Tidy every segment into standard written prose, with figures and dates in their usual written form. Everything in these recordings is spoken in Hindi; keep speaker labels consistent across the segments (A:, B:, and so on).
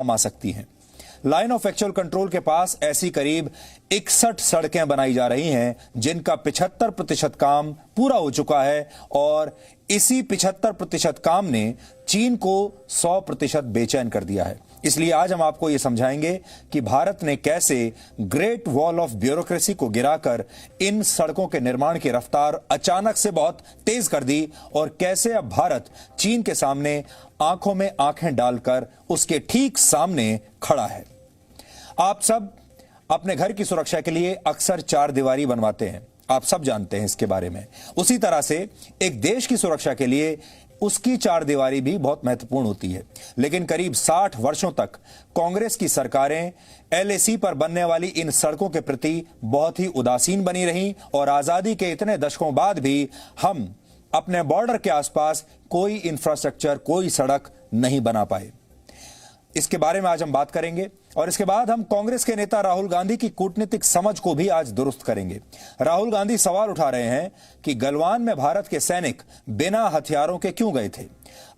A: आ सकती हैं। लाइन ऑफ एक्चुअल कंट्रोल के पास ऐसी करीब 61 सड़कें बनाई जा रही हैं जिनका 75% काम पूरा हो चुका है और इसी 75% काम ने चीन को 100% बेचैन कर दिया है। इसलिए आज हम आपको यह समझाएंगे कि भारत ने कैसे ग्रेट वॉल ऑफ ब्यूरोक्रेसी को गिराकर इन सड़कों के निर्माण की रफ्तार अचानक से बहुत तेज कर दी और कैसे अब भारत चीन के सामने आंखों में आंखें डालकर उसके ठीक सामने खड़ा है। आप सब अपने घर की सुरक्षा के लिए अक्सर चार दीवारी बनवाते हैं, आप सब जानते हैं इसके बारे में। उसी तरह से एक देश की सुरक्षा के लिए उसकी चार दीवारी भी बहुत महत्वपूर्ण होती है। लेकिन करीब 60 वर्षों तक कांग्रेस की सरकारें एलएसी पर बनने वाली इन सड़कों के प्रति बहुत ही उदासीन बनी रहीं और आजादी के इतने दशकों बाद भी हम अपने बॉर्डर के आसपास कोई इंफ्रास्ट्रक्चर, कोई सड़क नहीं बना पाए। इसके बारे में आज हम बात करेंगे और इसके बाद हम कांग्रेस के नेता राहुल गांधी की कूटनीतिक समझ को भी आज दुरुस्त करेंगे। राहुल गांधी सवाल उठा रहे हैं कि गलवान में भारत के सैनिक बिना हथियारों के क्यों गए थे।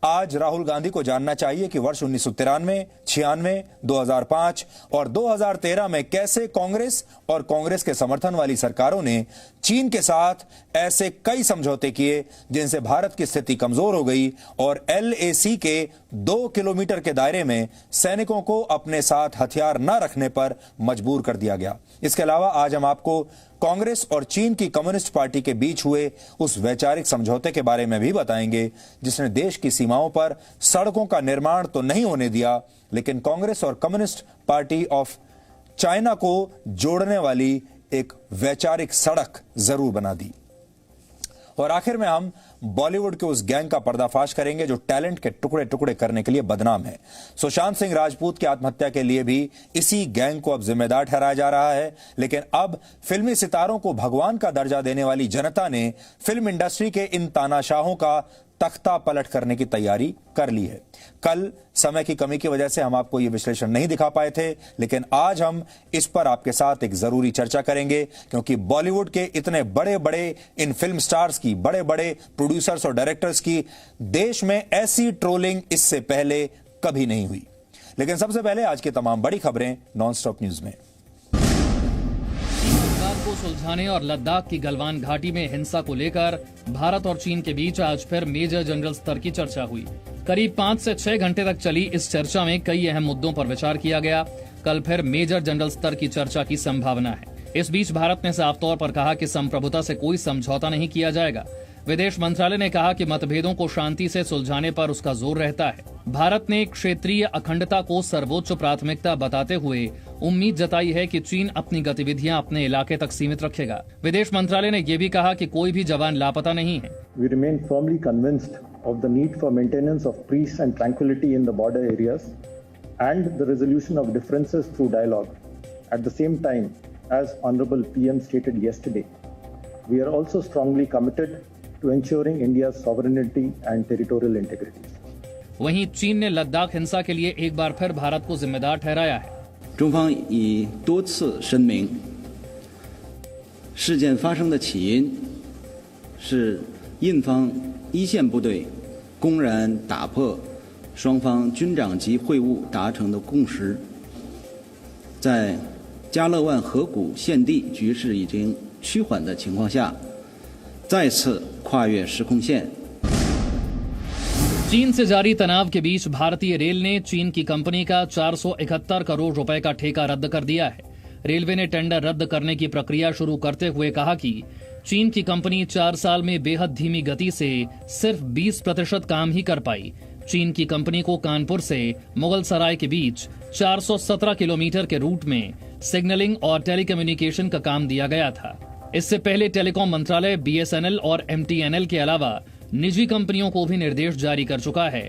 A: आज राहुल गांधी को जानना चाहिए कि वर्ष 1993, 96, 2005 और 2013 में कैसे कांग्रेस और कांग्रेस के समर्थन वाली सरकारों ने चीन के साथ ऐसे कई समझौते किए जिनसे भारत की स्थिति कमजोर हो गई और एलएसी के 2 किलोमीटर के दायरे में सैनिकों को अपने साथ हथियार न रखने पर मजबूर कर दिया गया। इसके अलावा आज हम आपको कांग्रेस और चीन की कम्युनिस्ट पार्टी के बीच हुए उस वैचारिक समझौते के बारे में भी बताएंगे जिसने देश की सीमाओं पर सड़कों का निर्माण तो नहीं होने दिया, लेकिन कांग्रेस और कम्युनिस्ट पार्टी ऑफ चाइना को जोड़ने वाली एक वैचारिक सड़क जरूर बना दी। और आखिर में हम बॉलीवुड के उस गैंग का पर्दाफाश करेंगे जो टैलेंट के टुकड़े टुकड़े करने के लिए बदनाम है। सुशांत सिंह राजपूत की आत्महत्या के लिए भी इसी गैंग को अब जिम्मेदार ठहराया जा रहा है। लेकिन अब फिल्मी सितारों को भगवान का दर्जा देने वाली जनता ने फिल्म इंडस्ट्री के इन तानाशाहों का तख्ता पलट करने की तैयारी कर ली है। कल समय की कमी की वजह से हम आपको यह विश्लेषण नहीं दिखा पाए थे, लेकिन आज हम इस पर आपके साथ एक जरूरी चर्चा करेंगे क्योंकि बॉलीवुड के इतने बड़े बड़े इन फिल्म स्टार्स की, बड़े बड़े प्रोड्यूसर्स और डायरेक्टर्स की देश में ऐसी ट्रोलिंग इससे पहले कभी नहीं हुई। लेकिन सबसे पहले आज की तमाम बड़ी खबरें नॉनस्टॉप न्यूज में।
B: को सुलझाने और लद्दाख की गलवान घाटी में हिंसा को लेकर भारत और चीन के बीच आज फिर मेजर जनरल स्तर की चर्चा हुई। करीब 5 से 6 घंटे तक चली इस चर्चा में कई अहम मुद्दों पर विचार किया गया। कल फिर मेजर जनरल स्तर की चर्चा की संभावना है। इस बीच भारत ने साफ तौर पर कहा कि संप्रभुता से कोई समझौता नहीं किया जाएगा। विदेश मंत्रालय ने कहा कि मतभेदों को शांति से सुलझाने पर उसका जोर रहता है। भारत ने क्षेत्रीय अखंडता को सर्वोच्च प्राथमिकता बताते हुए उम्मीद जताई है कि चीन अपनी गतिविधियां अपने इलाके तक सीमित रखेगा। विदेश मंत्रालय ने यह भी कहा कि कोई भी जवान लापता नहीं है।
C: We remain firmly convinced of the need for maintenance of peace and tranquility in the border areas and the resolution of differences through dialogue. At the same time, as Honorable PM stated yesterday, we are also strongly committed to ensuring India's sovereignty and territorial integrity.
B: वहीं चीन ने लद्दाख हिंसा के लिए एक बार फिर भारत को जिम्मेदार ठहराया है।
D: 中方已多次声明，事件发生的起因是印方一线部队公然打破双方军长级会晤达成的共识，在加勒万河谷现地局势已经趋缓的情况下，再次跨越时空线。
B: चीन से जारी तनाव के बीच भारतीय रेल ने चीन की कंपनी का 471 करोड़ रुपए का ठेका रद्द कर दिया है। रेलवे ने टेंडर रद्द करने की प्रक्रिया शुरू करते हुए कहा कि चीन की कंपनी 4 साल में बेहद धीमी गति से सिर्फ 20% काम ही कर पाई। चीन की कंपनी को कानपुर से मुगल सराय के बीच 417 किलोमीटर के रूट में सिग्नलिंग और टेलीकम्युनिकेशन का काम दिया गया था। इससे पहले टेलीकॉम मंत्रालय BSNL और MTNL के अलावा निजी कंपनियों को भी निर्देश जारी कर चुका है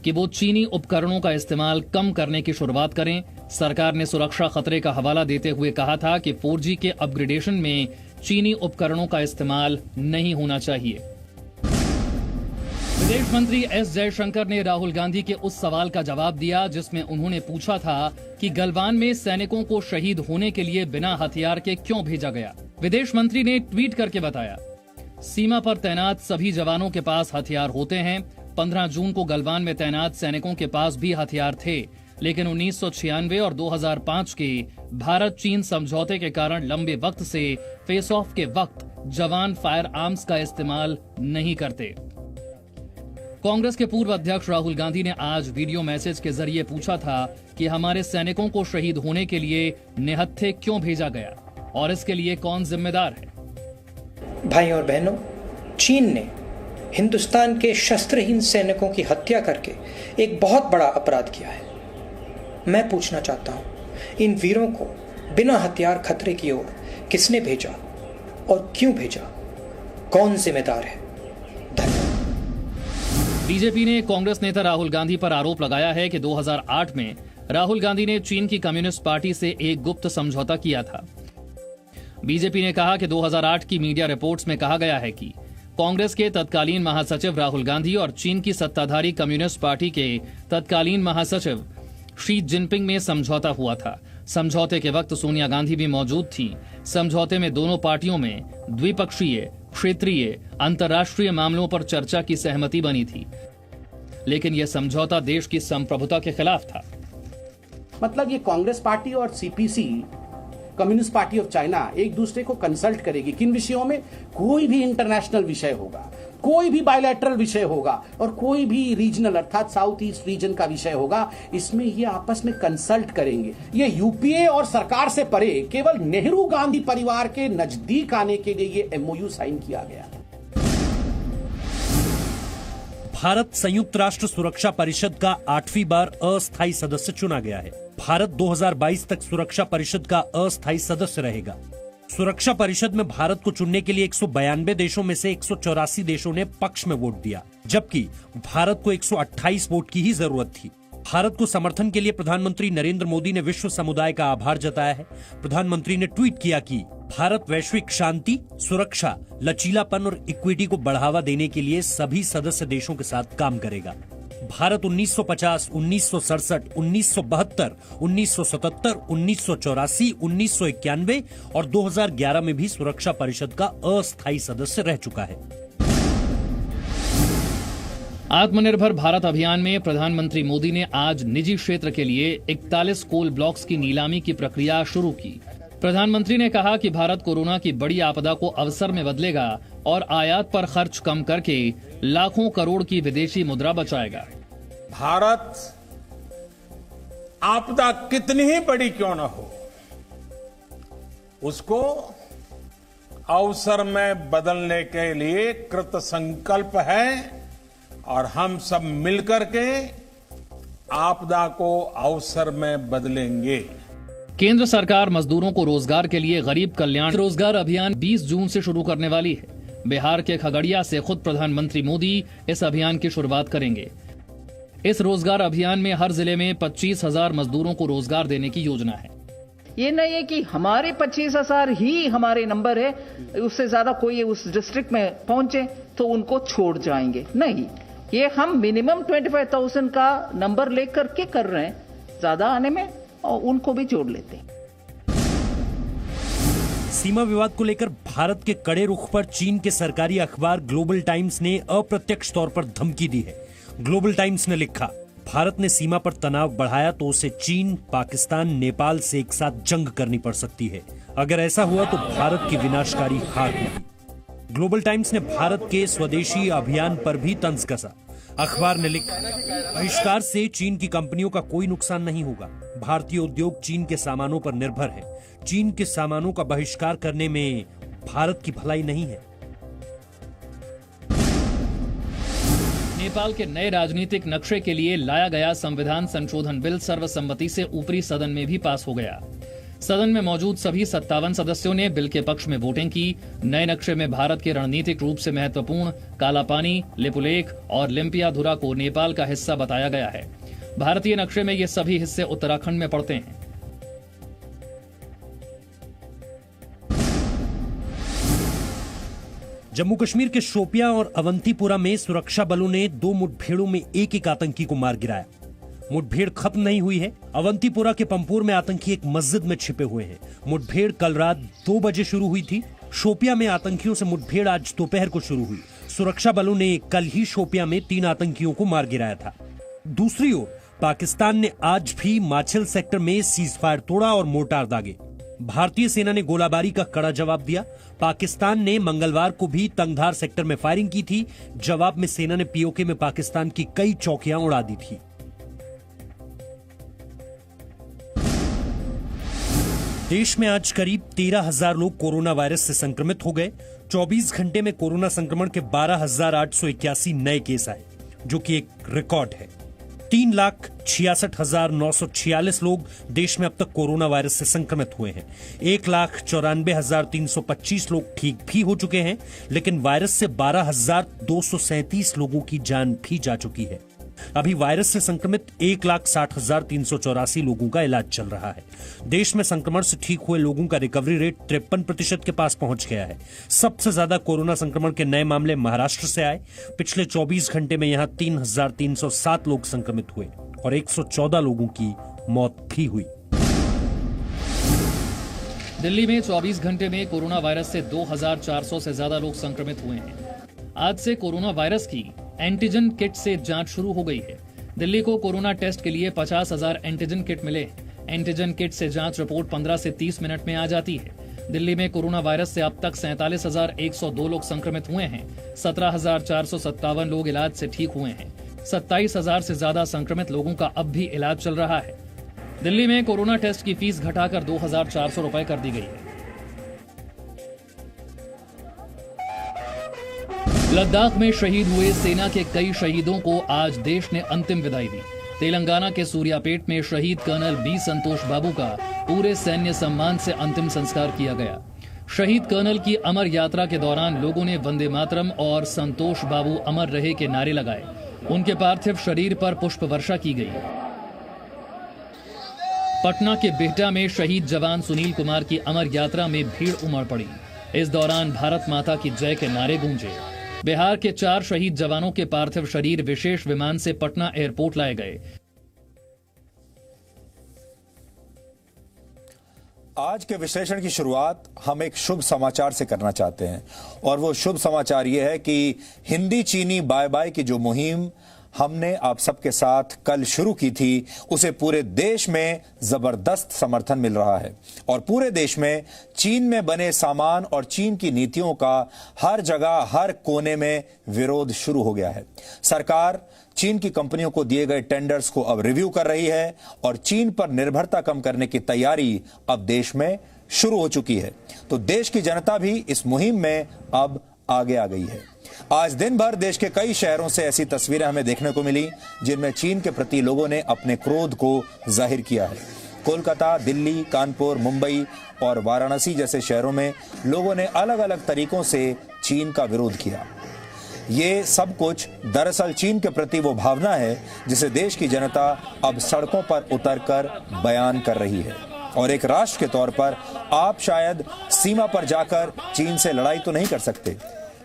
B: कि वो चीनी उपकरणों का इस्तेमाल कम करने की शुरुआत करें। सरकार ने सुरक्षा खतरे का हवाला देते हुए कहा था कि 4G के अपग्रेडेशन में चीनी उपकरणों का इस्तेमाल नहीं होना चाहिए। विदेश मंत्री S जयशंकर ने राहुल गांधी के उस सवाल का जवाब दिया जिसमें उन्होंने पूछा था कि गलवान में सैनिकों को शहीद होने के लिए बिना हथियार के क्यों भेजा गया। विदेश मंत्री ने ट्वीट करके बताया, सीमा पर तैनात सभी जवानों के पास हथियार होते हैं। 15 जून को गलवान में तैनात सैनिकों के पास भी हथियार थे। लेकिन 1996 और 2005 के भारत चीन समझौते के कारण लंबे वक्त से फेस ऑफ के वक्त जवान फायर आर्म्स का इस्तेमाल नहीं करते। कांग्रेस के पूर्व अध्यक्ष राहुल गांधी ने आज वीडियो मैसेज के जरिए पूछा था कि हमारे सैनिकों को शहीद होने के लिए निहत्थे क्यों भेजा गया और इसके लिए कौन जिम्मेदार है।
E: भाई और बहनों, चीन ने हिंदुस्तान के शस्त्रहीन सैनिकों की हत्या करके एक बहुत बड़ा अपराध किया है। मैं पूछना चाहता हूं, इन वीरों को बिना हथियार खतरे की ओर किसने भेजा और क्यों भेजा? कौन जिम्मेदार है? धन्यवाद।
B: बीजेपी ने कांग्रेस नेता राहुल गांधी पर आरोप लगाया है कि 2008 में राहुल गांधी ने चीन की कम्युनिस्ट पार्टी से एक गुप्त समझौता किया था। बीजेपी ने कहा कि 2008 की मीडिया रिपोर्ट्स में कहा गया है कि कांग्रेस के तत्कालीन महासचिव राहुल गांधी और चीन की सत्ताधारी कम्युनिस्ट पार्टी के तत्कालीन महासचिव शी जिनपिंग में समझौता हुआ था। समझौते के वक्त सोनिया गांधी भी मौजूद थीं। समझौते में दोनों पार्टियों में द्विपक्षीय, क्षेत्रीय, अंतर्राष्ट्रीय मामलों पर चर्चा की सहमति बनी थी, लेकिन यह समझौता देश की संप्रभुता के खिलाफ था।
F: मतलब ये कांग्रेस पार्टी और CPC, communist party of China, एक दूसरे को कंसल्ट करेगी किन विषयों में? कोई भी इंटरनेशनल विषय होगा, कोई भी बायलैटरल विषय होगा और कोई भी रीजनल अर्थात साउथ ईस्ट रीजन का विषय होगा, इसमें ये आपस में कंसल्ट करेंगे। ये यूपीए और सरकार से परे केवल नेहरू गांधी परिवार के नजदीक आने के लिए ये एमओयू साइन किया गया।
G: भारत संयुक्त राष्ट्र सुरक्षा परिषद का 8वीं बार अस्थायी सदस्य चुना गया है। भारत 2022 तक सुरक्षा परिषद का अस्थायी सदस्य रहेगा। सुरक्षा परिषद में भारत को चुनने के लिए 192 देशों में से 184 देशों ने पक्ष में वोट दिया, जबकि भारत को 128 वोट की ही जरूरत थी। भारत को समर्थन के लिए प्रधानमंत्री नरेंद्र मोदी ने विश्व समुदाय का आभार जताया है। प्रधानमंत्री ने ट्वीट किया कि भारत वैश्विक शांति, सुरक्षा, लचीलापन और इक्विटी को बढ़ावा देने के लिए सभी सदस्य देशों के साथ काम करेगा। भारत 1950, 1967, 1972, 1977, 1984, 1991 और 2011 में भी सुरक्षा परिषद का अस्थायी सदस्य रह चुका है।
B: आत्मनिर्भर भारत अभियान में प्रधानमंत्री मोदी ने आज निजी क्षेत्र के लिए 41 कोल ब्लॉक्स की नीलामी की प्रक्रिया शुरू की। प्रधानमंत्री ने कहा कि भारत कोरोना की बड़ी आपदा को अवसर में बदलेगा और आयात पर खर्च कम करके लाखों करोड़ की विदेशी मुद्रा बचाएगा।
H: भारत आपदा कितनी ही बड़ी क्यों न हो, उसको अवसर में बदलने के लिए कृत संकल्प है और हम सब मिलकर के आपदा को अवसर में बदलेंगे।
B: केंद्र सरकार मजदूरों को रोजगार के लिए गरीब कल्याण रोजगार अभियान 20 जून से शुरू करने वाली है। बिहार के खगड़िया से खुद प्रधानमंत्री मोदी इस अभियान की शुरुआत करेंगे। इस रोजगार अभियान में हर जिले में 25,000 मजदूरों को रोजगार देने की योजना है।
I: ये नहीं है कि हमारे 25,000 ही हमारे नंबर है, उससे ज्यादा कोई उस डिस्ट्रिक्ट में पहुंचे तो उनको छोड़ जाएंगे। नहीं, ये हम मिनिमम 25,000 का नंबर लेकर के कर रहे हैं, ज्यादा आने में और उनको भी जोड़ लेते हैं।
G: सीमा विवाद को लेकर भारत के कड़े रुख पर चीन के सरकारी अखबार ग्लोबल टाइम्स ने अप्रत्यक्ष तौर पर धमकी दी है। ग्लोबल टाइम्स ने लिखा, भारत ने सीमा पर तनाव बढ़ाया तो उसे चीन, पाकिस्तान, नेपाल से एक साथ जंग करनी पड़ सकती है। अगर ऐसा हुआ तो भारत की विनाशकारी हार होगी। ग्लोबल टाइम्स ने भारत के स्वदेशी अभियान पर भी तंज कसा। अखबार ने लिखा, बहिष्कार से चीन की कंपनियों का कोई नुकसान नहीं होगा। भारतीय उद्योग चीन के सामानों पर निर्भर है। चीन के सामानों का बहिष्कार करने में भारत की भलाई नहीं है।
B: नेपाल के नए राजनीतिक नक्शे के लिए लाया गया संविधान संशोधन बिल सर्वसम्मति से ऊपरी सदन में भी पास हो गया। सदन में मौजूद सभी 57 सदस्यों ने बिल के पक्ष में वोटिंग की। नए नक्शे में भारत के रणनीतिक रूप से महत्वपूर्ण कालापानी, लिपुलेख और लिम्पियाधुरा को नेपाल का हिस्सा बताया गया है। भारतीय नक्शे में ये सभी हिस्से उत्तराखंड में पड़ते हैं।
G: जम्मू कश्मीर के शोपियां और अवंतीपुरा में सुरक्षा बलों ने 2 मुठभेड़ों में एक आतंकी को मार गिराया। मुठभेड़ खत्म नहीं हुई है। अवंतीपुरा के पंपोर में आतंकी एक मस्जिद में छिपे हुए हैं। मुठभेड़ कल रात 2 बजे शुरू हुई थी। शोपियां में आतंकियों से मुठभेड़ आज दोपहर को शुरू हुई। सुरक्षा बलों ने कल ही शोपियां में 3 आतंकियों को मार गिराया था। दूसरी ओर पाकिस्तान ने आज भी माछिल सेक्टर में सीजफायर तोड़ा और मोर्टार दागे। भारतीय सेना ने गोलाबारी का कड़ा जवाब दिया। पाकिस्तान ने मंगलवार को भी तंगधार सेक्टर में फायरिंग की थी। जवाब में सेना ने पीओके में पाकिस्तान की कई चौकियां उड़ा दी थी। देश में आज करीब 13,000 लोग कोरोना वायरस से संक्रमित हो गए। 24 घंटे में कोरोना संक्रमण के 12,881 नए केस आए, जो कि एक रिकॉर्ड है। 3,66,946 लोग देश में अब तक कोरोना वायरस से संक्रमित हुए हैं। 1,94,325 लोग ठीक भी हो चुके हैं, लेकिन वायरस से 12,237 लोगों की जान भी जा चुकी है। अभी वायरस से संक्रमित 1,60,384 लोगों का इलाज चल रहा है। देश में संक्रमण से ठीक हुए लोगों का रिकवरी रेट 53% के पास पहुंच गया है। सबसे ज्यादा कोरोना संक्रमण के नए मामले महाराष्ट्र से आए। पिछले 24 घंटे में यहां 3,307 लोग संक्रमित हुए और 114 लोगों की मौत भी हुई।
B: दिल्ली में 24 घंटे में कोरोना वायरस से 2,400 से ज्यादा लोग संक्रमित हुए हैं। आज से कोरोना वायरस की एंटीजन किट से जांच शुरू हो गई है। दिल्ली को कोरोना टेस्ट के लिए 50,000 एंटीजन किट मिले। एंटीजन किट से जांच रिपोर्ट 15 से 30 मिनट में आ जाती है। दिल्ली में कोरोना वायरस से अब तक 47,102 लोग संक्रमित हुए हैं। 17,457 लोग इलाज से ठीक हुए हैं। 27,000 से ज्यादा संक्रमित लोगों का अब भी इलाज चल रहा है। दिल्ली में कोरोना टेस्ट की फीस घटाकर 2,400 रुपए कर दी गई है। लद्दाख में शहीद हुए सेना के कई शहीदों को आज देश ने अंतिम विदाई दी। तेलंगाना के सूर्यापेट में शहीद कर्नल बी संतोष बाबू का पूरे सैन्य सम्मान से अंतिम संस्कार किया गया। शहीद कर्नल की अमर यात्रा के दौरान लोगों ने वंदे मातरम और संतोष बाबू अमर रहे के नारे लगाए। उनके पार्थिव शरीर पर पुष्प वर्षा की गई। पटना के बिहटा में शहीद जवान सुनील कुमार की अमर यात्रा में भीड़ उमड़ पड़ी। इस दौरान भारत माता की जय के नारे गूंजे। बिहार के 4 शहीद जवानों के पार्थिव शरीर विशेष विमान से पटना एयरपोर्ट लाए गए।
A: आज के विश्लेषण की शुरुआत हम एक शुभ समाचार से करना चाहते हैं, और वो शुभ समाचार ये है कि हिंदी चीनी बाय बाय की जो मुहिम हमने आप सबके साथ कल शुरू की थी, उसे पूरे देश में जबरदस्त समर्थन मिल रहा है। और पूरे देश में चीन में बने सामान और चीन की नीतियों का हर जगह हर कोने में विरोध शुरू हो गया है। सरकार चीन की कंपनियों को दिए गए टेंडर्स को अब रिव्यू कर रही है और चीन पर निर्भरता कम करने की तैयारी अब देश में शुरू हो चुकी है। तो देश की जनता भी इस मुहिम में अब आगे आ गई है। आज दिन भर देश के कई शहरों से ऐसी तस्वीरें हमें देखने को मिली जिनमें चीन के प्रति लोगों ने अपने क्रोध को जाहिर किया है। कोलकाता, दिल्ली, कानपुर, मुंबई और वाराणसी जैसे शहरों में लोगों ने अलग अलग तरीकों से चीन का विरोध किया। ये सब कुछ दरअसल चीन के प्रति वो भावना है जिसे देश की जनता अब सड़कों पर उतरकर बयान कर रही है। और एक राष्ट्र के तौर पर आप शायद सीमा पर जाकर चीन से लड़ाई तो नहीं कर सकते,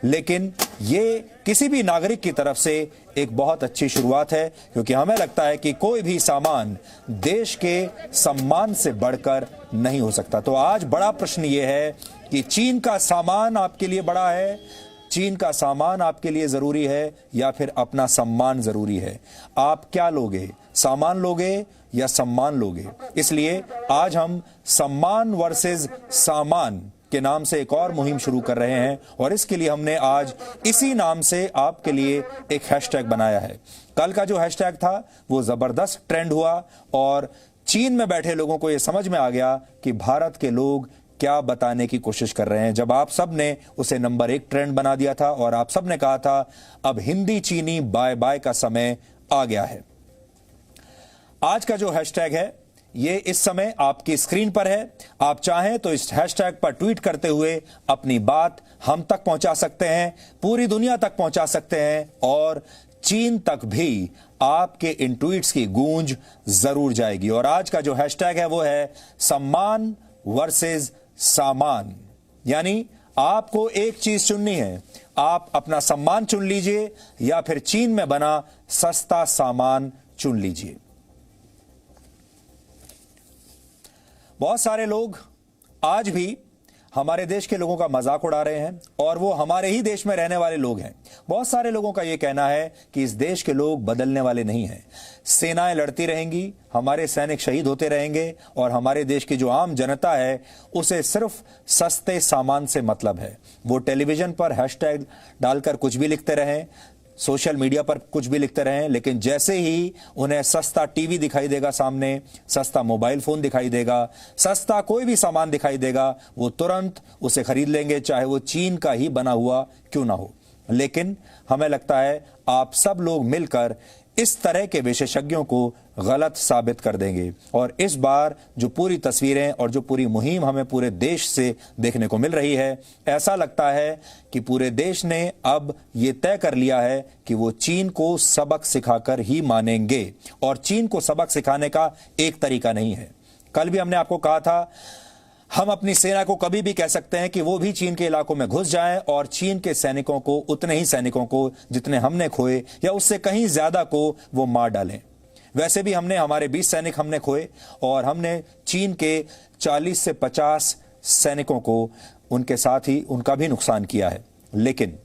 A: लेकिन ये किसी भी नागरिक की तरफ से एक बहुत अच्छी शुरुआत है, क्योंकि हमें लगता है कि कोई भी सामान देश के सम्मान से बढ़कर नहीं हो सकता। तो आज बड़ा प्रश्न ये है कि चीन का सामान आपके लिए बड़ा है, चीन का सामान आपके लिए जरूरी है, या फिर अपना सम्मान जरूरी है? आप क्या लोगे, सामान लोगे या सम्मान लोगे? इसलिए आज हम सम्मान वर्सेस सामान के नाम से एक और मुहिम शुरू कर रहे हैं, और इसके लिए हमने आज इसी नाम से आपके लिए एक हैशटैग बनाया है। कल का जो हैशटैग था वो जबरदस्त ट्रेंड हुआ और चीन में बैठे लोगों को यह समझ में आ गया कि भारत के लोग क्या बताने की कोशिश कर रहे हैं, जब आप सब ने उसे नंबर 1 ट्रेंड बना दिया था और आप सब ने कहा था अब हिंदी चीनी बाय बाय का समय आ गया है। आज का जो हैशटैग है ये इस समय आपकी स्क्रीन पर है। आप चाहें तो इस हैशटैग पर ट्वीट करते हुए अपनी बात हम तक पहुंचा सकते हैं, पूरी दुनिया तक पहुंचा सकते हैं, और चीन तक भी आपके इन ट्वीट्स की गूंज जरूर जाएगी। और आज का जो हैशटैग है वो है सम्मान वर्सेस सामान। यानी आपको एक चीज चुननी है, आप अपना सम्मान चुन लीजिए या फिर चीन में बना सस्ता सामान चुन लीजिए। बहुत सारे लोग आज भी हमारे देश के लोगों का मजाक उड़ा रहे हैं, और वो हमारे ही देश में रहने वाले लोग हैं। बहुत सारे लोगों का यह कहना है कि इस देश के लोग बदलने वाले नहीं हैं। सेनाएं लड़ती रहेंगी, हमारे सैनिक शहीद होते रहेंगे और हमारे देश की जो आम जनता है उसे सिर्फ सस्ते सामान से मतलब है। वो टेलीविजन पर हैशटैग डालकर कुछ भी लिखते रहें, सोशल मीडिया पर कुछ भी लिखते रहें, लेकिन जैसे ही उन्हें सस्ता टीवी दिखाई देगा, सामने सस्ता मोबाइल फोन दिखाई देगा, सस्ता कोई भी सामान दिखाई देगा, वो तुरंत उसे खरीद लेंगे, चाहे वो चीन का ही बना हुआ क्यों ना हो। लेकिन हमें लगता है आप सब लोग मिलकर इस तरह के विशेषज्ञों को गलत साबित कर देंगे और इस बार जो पूरी तस्वीरें और जो पूरी मुहिम हमें पूरे देश से देखने को मिल रही है, ऐसा लगता है कि पूरे देश ने अब ये तय कर लिया है कि वो चीन को सबक सिखाकर ही मानेंगे और चीन को सबक सिखाने का एक तरीका नहीं है। कल भी हमने आपको कहा था, हम अपनी सेना को कभी भी कह सकते हैं कि वो भी चीन के इलाकों में घुस जाएं और चीन के सैनिकों को, उतने ही सैनिकों को जितने हमने खोए या उससे कहीं ज्यादा को वो मार डालें। वैसे भी हमारे 20 सैनिक हमने खोए और हमने चीन के 40 से 50 सैनिकों को उनके साथ ही उनका भी नुकसान किया है। लेकिन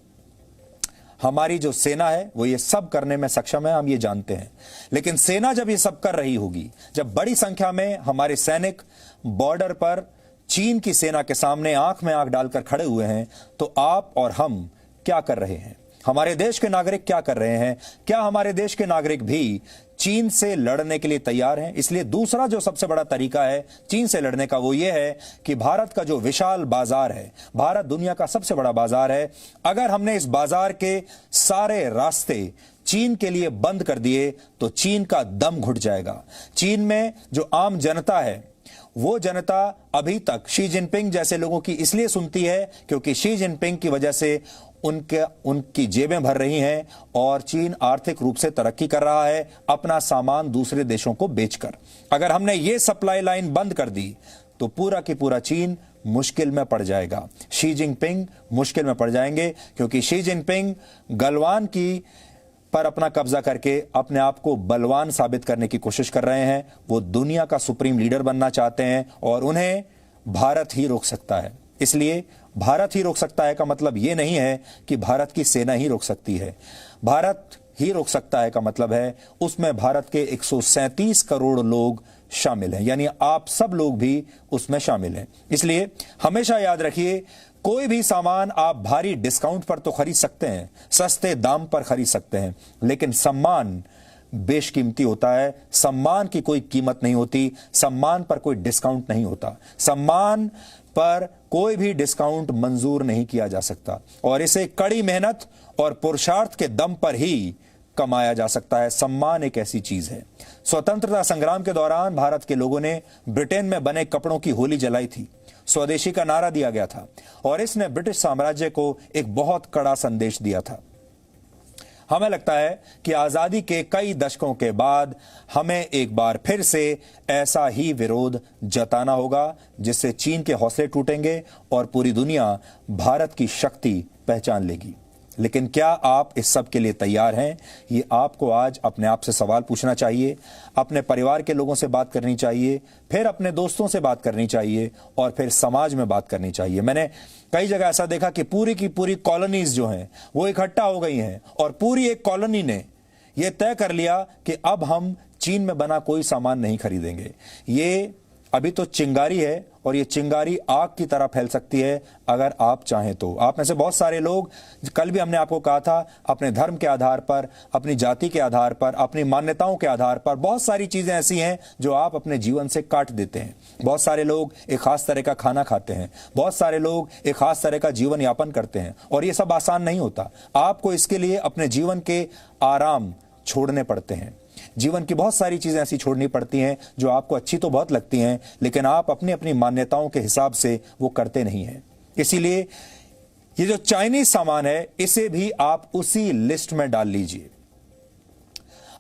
A: हमारी जो सेना है वो ये सब करने में सक्षम है, हम ये जानते हैं। लेकिन सेना जब ये सब कर रही होगी, जब बड़ी संख्या में हमारे सैनिक बॉर्डर पर चीन की सेना के सामने आंख में आंख डालकर खड़े हुए हैं, तो आप और हम क्या कर रहे हैं? हमारे देश के नागरिक क्या कर रहे हैं? क्या हमारे देश के नागरिक भी चीन से लड़ने के लिए तैयार हैं? इसलिए दूसरा जो सबसे बड़ा तरीका है चीन से लड़ने का, वो ये है कि भारत का जो विशाल बाजार है, भारत दुनिया का सबसे बड़ा बाजार है, अगर हमने इस बाजार के सारे रास्ते चीन के लिए बंद कर दिए तो चीन का दम घुट जाएगा। चीन में जो आम जनता है, वो जनता अभी तक शी जिनपिंग जैसे लोगों की इसलिए सुनती है क्योंकि शी जिनपिंग की वजह से उनकी जेबें भर रही हैं और चीन आर्थिक रूप से तरक्की कर रहा है अपना सामान दूसरे देशों को बेचकर। अगर हमने ये सप्लाई लाइन बंद कर दी तो पूरा की पूरा चीन मुश्किल में पड़ जाएगा। शी जिनपिंग मुश्किल में पड़ जाएंगे क्योंकि शी जिनपिंग गलवान की पर अपना कब्जा करके अपने आप को बलवान साबित करने की कोशिश कर रहे हैं। वो दुनिया का सुप्रीम लीडर बनना चाहते हैं और उन्हें भारत ही रोक सकता है। इसलिए भारत ही रोक सकता है का मतलब ये नहीं है कि भारत की सेना ही रोक सकती है। भारत ही रोक सकता है का मतलब है उसमें भारत के 137 करोड़ लोग शामिल हैं, यानी आप सब लोग भी उसमें शामिल हैं। इसलिए हमेशा याद रखिए, कोई भी सामान आप भारी डिस्काउंट पर तो खरीद सकते हैं, सस्ते दाम पर खरीद सकते हैं, लेकिन सम्मान बेशकीमती होता है। सम्मान की कोई कीमत नहीं होती, सम्मान पर कोई डिस्काउंट नहीं होता, सम्मान पर कोई भी डिस्काउंट मंजूर नहीं किया जा सकता और इसे कड़ी मेहनत और पुरुषार्थ के दम पर ही कमाया जा सकता है। सम्मान एक ऐसी चीज है। स्वतंत्रता संग्राम के दौरान भारत के लोगों ने ब्रिटेन में बने कपड़ों की होली जलाई थी, स्वदेशी का नारा दिया गया था और इसने ब्रिटिश साम्राज्य को एक बहुत कड़ा संदेश दिया था। हमें लगता है कि आजादी के कई दशकों के बाद हमें एक बार फिर से ऐसा ही विरोध जताना होगा जिससे चीन के हौसले टूटेंगे और पूरी दुनिया भारत की शक्ति पहचान लेगी। लेकिन क्या आप इस सब के लिए तैयार हैं? ये आपको आज अपने आप से सवाल पूछना चाहिए, अपने परिवार के लोगों से बात करनी चाहिए, फिर अपने दोस्तों से बात करनी चाहिए और फिर समाज में बात करनी चाहिए। मैंने कई जगह ऐसा देखा कि पूरी की पूरी कॉलोनीज जो हैं वो इकट्ठा हो गई हैं और पूरी एक कॉलोनी ने यह तय कर लिया कि अब हम चीन में बना कोई सामान नहीं खरीदेंगे। ये अभी तो चिंगारी है और ये चिंगारी आग की तरह फैल सकती है अगर आप चाहें तो। आप में से बहुत सारे लोग, कल भी हमने आपको कहा था, अपने धर्म के आधार पर, अपनी जाति के आधार पर, अपनी मान्यताओं के आधार पर बहुत सारी चीजें ऐसी हैं जो आप अपने जीवन से काट देते हैं। बहुत सारे लोग एक खास तरह का खाना खाते हैं, बहुत सारे लोग एक खास तरह का जीवन यापन करते हैं और ये सब आसान नहीं होता। आपको इसके लिए अपने जीवन के आराम छोड़ने पड़ते हैं। जीवन की बहुत सारी चीजें ऐसी छोड़नी पड़ती हैं जो आपको अच्छी तो बहुत लगती हैं, लेकिन आप अपनी अपनी मान्यताओं के हिसाब से वो करते नहीं हैं। इसीलिए ये जो चाइनीज सामान है इसे भी आप उसी लिस्ट में डाल लीजिए।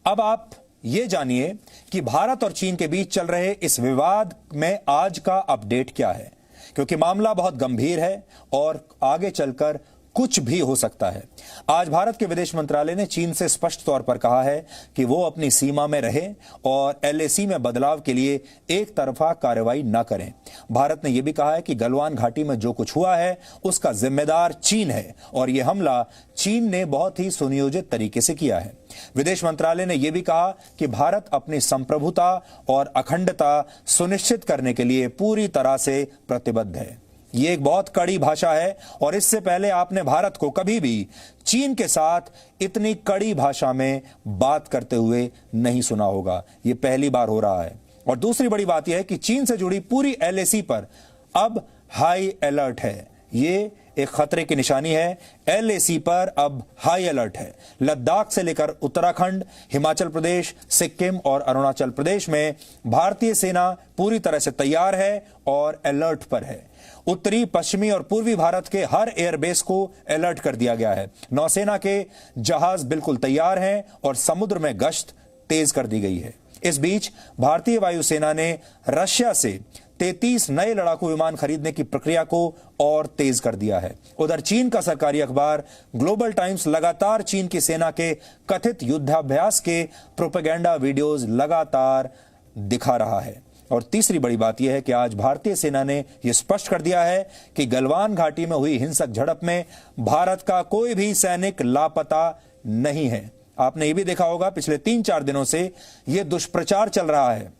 A: अब आप ये जानिए कि भारत और चीन के बीच चल रहे इस विवाद में आज का अपडेट क्या है, क्योंकि मामला बहुत गंभीर है और आगे चलकर कुछ भी हो सकता है। आज भारत के विदेश मंत्रालय ने चीन से स्पष्ट तौर पर कहा है कि वो अपनी सीमा में रहे और LAC में बदलाव के लिए एक तरफा कार्रवाई न करें। भारत ने यह भी कहा है कि गलवान घाटी में जो कुछ हुआ है उसका जिम्मेदार चीन है और यह हमला चीन ने बहुत ही सुनियोजित तरीके से किया है। विदेश मंत्रालय ने यह भी कहा कि भारत अपनी संप्रभुता और अखंडता सुनिश्चित करने के लिए पूरी तरह से प्रतिबद्ध है। ये एक बहुत कड़ी भाषा है और इससे पहले आपने भारत को कभी भी चीन के साथ इतनी कड़ी भाषा में बात करते हुए नहीं सुना होगा। ये पहली बार हो रहा है। और दूसरी बड़ी बात यह है कि चीन से जुड़ी पूरी LAC पर अब हाई अलर्ट है। ये एक खतरे की निशानी है। LAC पर अब हाई अलर्ट है। लद्दाख से लेकर उत्तराखंड, हिमाचल प्रदेश, सिक्किम और अरुणाचल प्रदेश में भारतीय सेना पूरी तरह से तैयार है और अलर्ट पर है। उत्तरी, पश्चिमी और पूर्वी भारत के हर एयरबेस को अलर्ट कर दिया गया है। नौसेना के जहाज बिल्कुल तैयार हैं और समुद्र में गश्त तेज कर दी गई है। इस बीच भारतीय वायुसेना ने रशिया से 33 नए लड़ाकू विमान खरीदने की प्रक्रिया को और तेज कर दिया है। उधर चीन का सरकारी अखबार ग्लोबल टाइम्स लगातार चीन की सेना के कथित युद्धाभ्यास के प्रोपेगेंडा वीडियोस लगातार दिखा रहा है। और तीसरी बड़ी बात यह है कि आज भारतीय सेना ने यह स्पष्ट कर दिया है कि गलवान घाटी में हुई हिंसक झड़प में भारत का कोई भी सैनिक लापता नहीं है। आपने यह भी देखा होगा पिछले 3-4 दिनों से यह दुष्प्रचार चल रहा है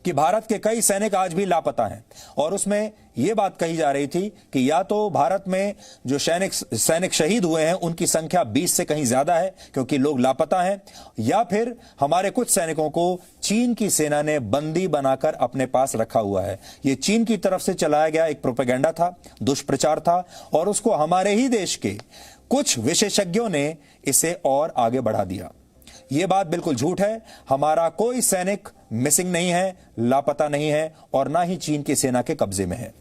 A: कि भारत के कई सैनिक आज भी लापता हैं और उसमें यह बात कही जा रही थी कि या तो भारत में जो सैनिक शहीद हुए हैं उनकी संख्या 20 से कहीं ज्यादा है क्योंकि लोग लापता हैं, या फिर हमारे कुछ सैनिकों को चीन की सेना ने बंदी बनाकर अपने पास रखा हुआ है। यह चीन की तरफ से चलाया गया एक प्रोपेगेंडा था, दुष्प्रचार था और उसको हमारे ही देश के कुछ विशेषज्ञों ने इसे और आगे बढ़ा दिया। यह बात बिल्कुल झूठ है। हमारा कोई सैनिक मिसिंग नहीं है, लापता नहीं है और ना ही चीन की सेना के कब्जे में है।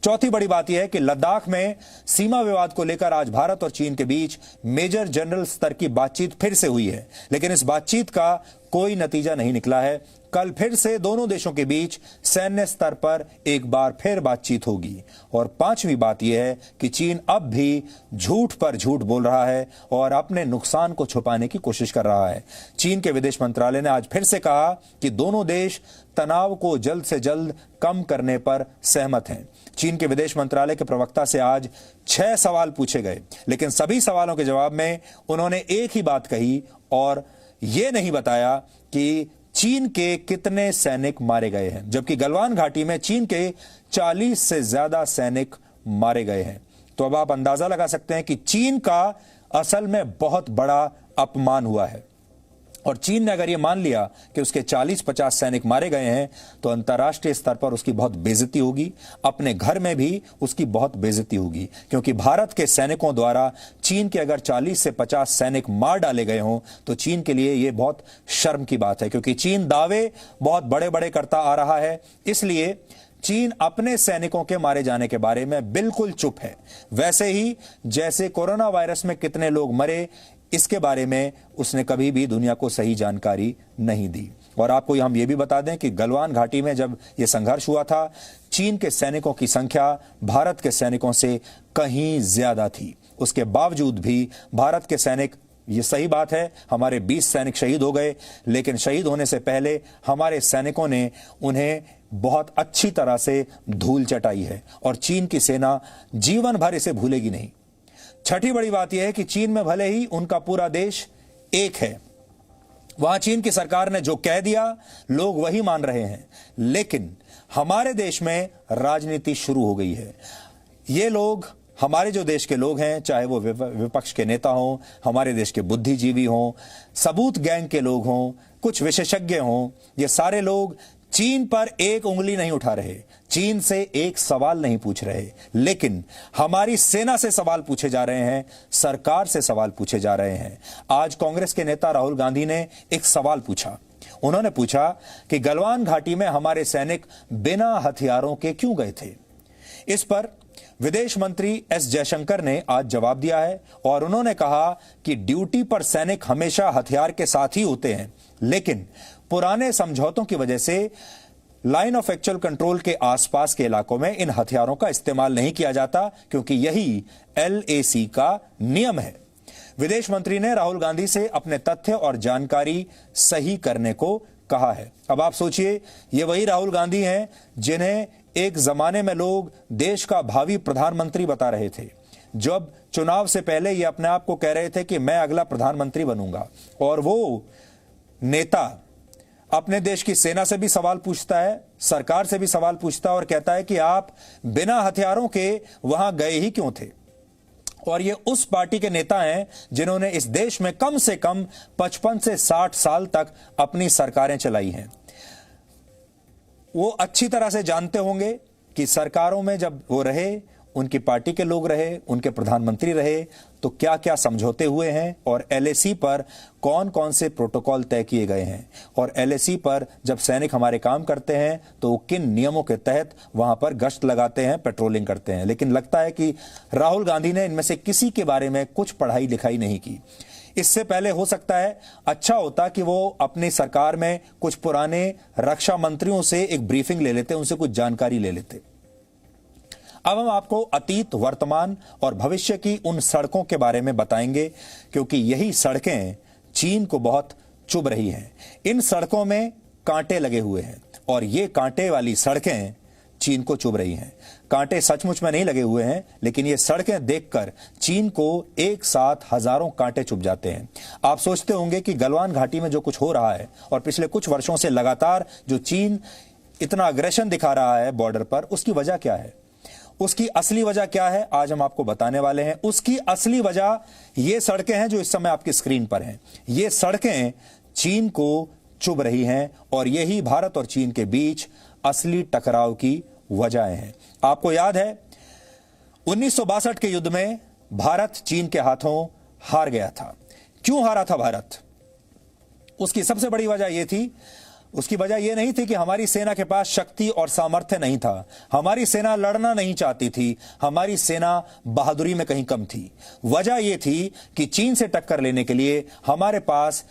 A: चौथी बड़ी बात यह है कि लद्दाख में सीमा विवाद को लेकर आज भारत और चीन के बीच मेजर जनरल स्तर की बातचीत फिर से हुई है, लेकिन इस बातचीत का कोई नतीजा नहीं निकला है। कल फिर से दोनों देशों के बीच सैन्य स्तर पर एक बार फिर बातचीत होगी। और पांचवी बात यह है कि चीन अब भी झूठ पर झूठ बोल रहा है और अपने नुकसान को छुपाने की कोशिश कर रहा है। चीन के विदेश मंत्रालय ने आज फिर से कहा कि दोनों देश तनाव को जल्द से जल्द कम करने पर सहमत हैं। चीन के विदेश मंत्रालय के प्रवक्ता से आज 6 सवाल पूछे गए, लेकिन सभी सवालों के जवाब में उन्होंने एक ही बात कही और यह नहीं बताया कि चीन के कितने सैनिक मारे गए हैं, जबकि गलवान घाटी में चीन के 40 से ज्यादा सैनिक मारे गए हैं। तो अब आप अंदाजा लगा सकते हैं कि चीन का असल में बहुत बड़ा अपमान हुआ है। और चीन ने अगर यह मान लिया कि उसके 40-50 सैनिक मारे गए हैं तो अंतर्राष्ट्रीय स्तर पर उसकी बहुत बेइज्जती होगी, अपने घर में भी उसकी बहुत बेइज्जती होगी, क्योंकि भारत के सैनिकों द्वारा चीन के अगर 40 से 50 सैनिक मार डाले गए हों तो चीन के लिए यह बहुत शर्म की बात है, क्योंकि चीन दावे बहुत बड़े बड़े करता आ रहा है। इसलिए चीन अपने सैनिकों के मारे जाने के बारे में बिल्कुल चुप है। वैसे ही जैसे कोरोना वायरस में कितने लोग मरे इसके बारे में उसने कभी भी दुनिया को सही जानकारी नहीं दी। और आपको हम ये भी बता दें कि गलवान घाटी में जब यह संघर्ष हुआ था, चीन के सैनिकों की संख्या भारत के सैनिकों से कहीं ज्यादा थी। उसके बावजूद भी भारत के सैनिक, ये सही बात है, हमारे 20 सैनिक शहीद हो गए, लेकिन शहीद होने से पहले हमारे सैनिकों ने उन्हें बहुत अच्छी तरह से धूल चटाई है और चीन की सेना जीवन भर इसे भूलेगी नहीं। छठी बड़ी बात यह है कि चीन में भले ही उनका पूरा देश एक है, वहां चीन की सरकार ने जो कह दिया लोग वही मान रहे हैं, लेकिन हमारे देश में राजनीति शुरू हो गई है। ये लोग, हमारे जो देश के लोग हैं, चाहे वो विपक्ष के नेता हों, हमारे देश के बुद्धिजीवी हों, सबूत गैंग के लोग हों, कुछ विशेषज्ञ हों, ये सारे लोग चीन पर एक उंगली नहीं उठा रहे, चीन से एक सवाल नहीं पूछ रहे, लेकिन हमारी सेना से सवाल पूछे जा रहे हैं, सरकार से सवाल पूछे जा रहे हैं। आज कांग्रेस के नेता राहुल गांधी ने एक सवाल पूछा। उन्होंने पूछा कि गलवान घाटी में हमारे सैनिक बिना हथियारों के क्यों गए थे। इस पर विदेश मंत्री एस जयशंकर ने आज जवाब दिया है और उन्होंने कहा कि ड्यूटी पर सैनिक हमेशा हथियार के साथ ही होते हैं, लेकिन पुराने समझौतों की वजह से लाइन ऑफ एक्चुअल कंट्रोल के आसपास के इलाकों में इन हथियारों का इस्तेमाल नहीं किया जाता, क्योंकि यही LAC का नियम है। विदेश मंत्री ने राहुल गांधी से अपने तथ्य और जानकारी सही करने को कहा है। अब आप सोचिए, ये वही राहुल गांधी हैं जिन्हें एक जमाने में लोग देश का भावी प्रधानमंत्री बता रहे थे, जब चुनाव से पहले ये अपने आप को कह रहे थे कि मैं अगला प्रधानमंत्री बनूंगा। और वो नेता अपने देश की सेना से भी सवाल पूछता है, सरकार से भी सवाल पूछता है और कहता है कि आप बिना हथियारों के वहां गए ही क्यों थे। और ये उस पार्टी के नेता हैं जिन्होंने इस देश में कम से कम 55 से 60 साल तक अपनी सरकारें चलाई हैं। वो अच्छी तरह से जानते होंगे कि सरकारों में जब वो रहे, उनकी पार्टी के लोग रहे, उनके प्रधानमंत्री रहे, तो क्या क्या समझौते हुए हैं और LAC पर कौन कौन से प्रोटोकॉल तय किए गए हैं, और LAC पर जब सैनिक हमारे काम करते हैं तो वो किन नियमों के तहत वहां पर गश्त लगाते हैं, पेट्रोलिंग करते हैं। लेकिन लगता है कि राहुल गांधी ने इनमें से किसी के बारे में कुछ पढ़ाई लिखाई नहीं की। इससे पहले हो सकता है अच्छा होता कि वो अपनी सरकार में कुछ पुराने रक्षा मंत्रियों से एक ब्रीफिंग ले लेते, उनसे कुछ जानकारी ले लेते। अब हम आपको अतीत, वर्तमान और भविष्य की उन सड़कों के बारे में बताएंगे, क्योंकि यही सड़कें चीन को बहुत चुभ रही हैं। इन सड़कों में कांटे लगे हुए हैं और ये कांटे वाली सड़कें चीन को चुभ रही हैं। कांटे सचमुच में नहीं लगे हुए हैं, लेकिन ये सड़कें देखकर चीन को एक साथ हजारों कांटे चुभ जाते हैं। आप सोचते होंगे कि गलवान घाटी में जो कुछ हो रहा है और पिछले कुछ वर्षों से लगातार जो चीन इतना अग्रेशन दिखा रहा है बॉर्डर पर, उसकी वजह क्या है, उसकी असली वजह क्या है, आज हम आपको बताने वाले हैं। उसकी असली वजह ये सड़कें हैं जो इस समय आपकी स्क्रीन पर हैं। ये सड़कें चीन को चुभ रही हैं और यही भारत और चीन के बीच असली टकराव की वजह हैं। आपको याद है 1962 के युद्ध में भारत चीन के हाथों हार गया था। क्यों हारा था भारत? उसकी सबसे बड़ी वजह यह थी, उसकी वजह यह नहीं थी कि हमारी सेना के पास शक्ति और सामर्थ्य नहीं था, हमारी सेना लड़ना नहीं चाहती थी, हमारी सेना बहादुरी में कहीं कम थी। वजह यह थी कि चीन से टक्कर लेने के लिए हमारे पास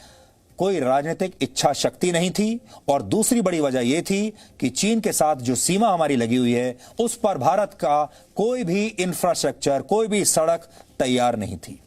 A: कोई राजनीतिक इच्छा शक्ति नहीं थी, और दूसरी बड़ी वजह यह थी कि चीन के साथ जो सीमा हमारी लगी हुई है उस पर भारत का कोई भी इंफ्रास्ट्रक्चर, कोई भी सड़क तैयार नहीं थी।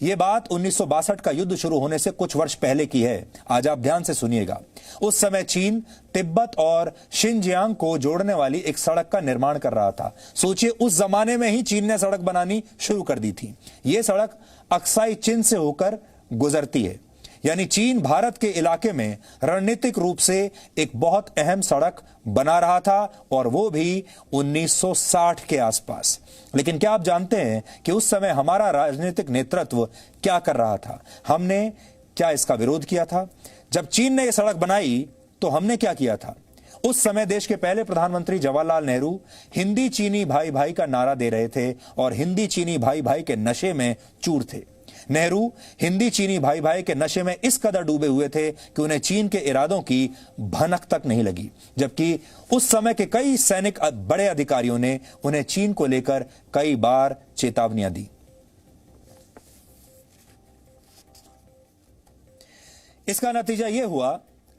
A: यह बात 1962 का युद्ध शुरू होने से कुछ वर्ष पहले की है। आज आप ध्यान से सुनिएगा। उस समय चीन तिब्बत और शिनजियांग को जोड़ने वाली एक सड़क का निर्माण कर रहा था। सोचिए, उस जमाने में ही चीन ने सड़क बनानी शुरू कर दी थी। यह सड़क अक्साई चिन से होकर गुजरती है, यानी चीन भारत के इलाके में रणनीतिक रूप से एक बहुत अहम सड़क बना रहा था, और वो भी 1960 के आसपास। लेकिन क्या आप जानते हैं कि उस समय हमारा राजनीतिक नेतृत्व क्या कर रहा था? हमने क्या इसका विरोध किया था? जब चीन ने यह सड़क बनाई तो हमने क्या किया था? उस समय देश के पहले प्रधानमंत्री जवाहरलाल नेहरू हिंदी चीनी भाई भाई का नारा दे रहे थे और हिंदी चीनी भाई भाई के नशे में चूर थे। नेहरू हिंदी चीनी भाई भाई के नशे में इस कदर डूबे हुए थे कि उन्हें चीन के इरादों की भनक तक नहीं लगी, जबकि उस समय के कई सैनिक बड़े अधिकारियों ने उन्हें चीन को लेकर कई बार चेतावनियां दी। इसका नतीजा यह हुआ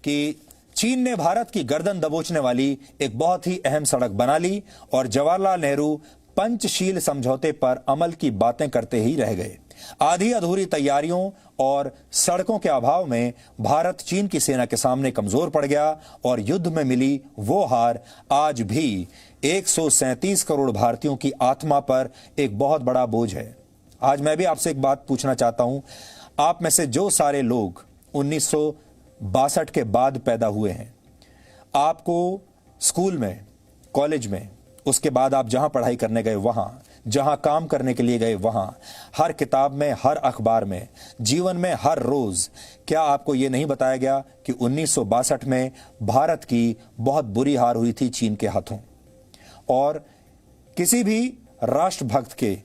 A: कि चीन ने भारत की गर्दन दबोचने वाली एक बहुत ही अहम सड़क बना ली, और जवाहरलाल नेहरू पंचशील समझौते पर अमल की बातें करते ही रह गए। आधी अधूरी तैयारियों और सड़कों के अभाव में भारत चीन की सेना के सामने कमजोर पड़ गया, और युद्ध में मिली वो हार आज भी 137 करोड़ भारतीयों की आत्मा पर एक बहुत बड़ा बोझ है। आज मैं भी आपसे एक बात पूछना चाहता हूं। आप में से जो सारे लोग 1962 के बाद पैदा हुए हैं, आपको स्कूल में, कॉलेज में, उसके बाद आप जहां पढ़ाई करने गए वहां, जहां काम करने के लिए गए वहां, हर किताब में, हर अखबार में, जीवन में हर रोज, क्या आपको यह नहीं बताया गया कि 1962 में भारत की बहुत बुरी हार हुई थी चीन के हाथों? और किसी भी राष्ट्रभक्त के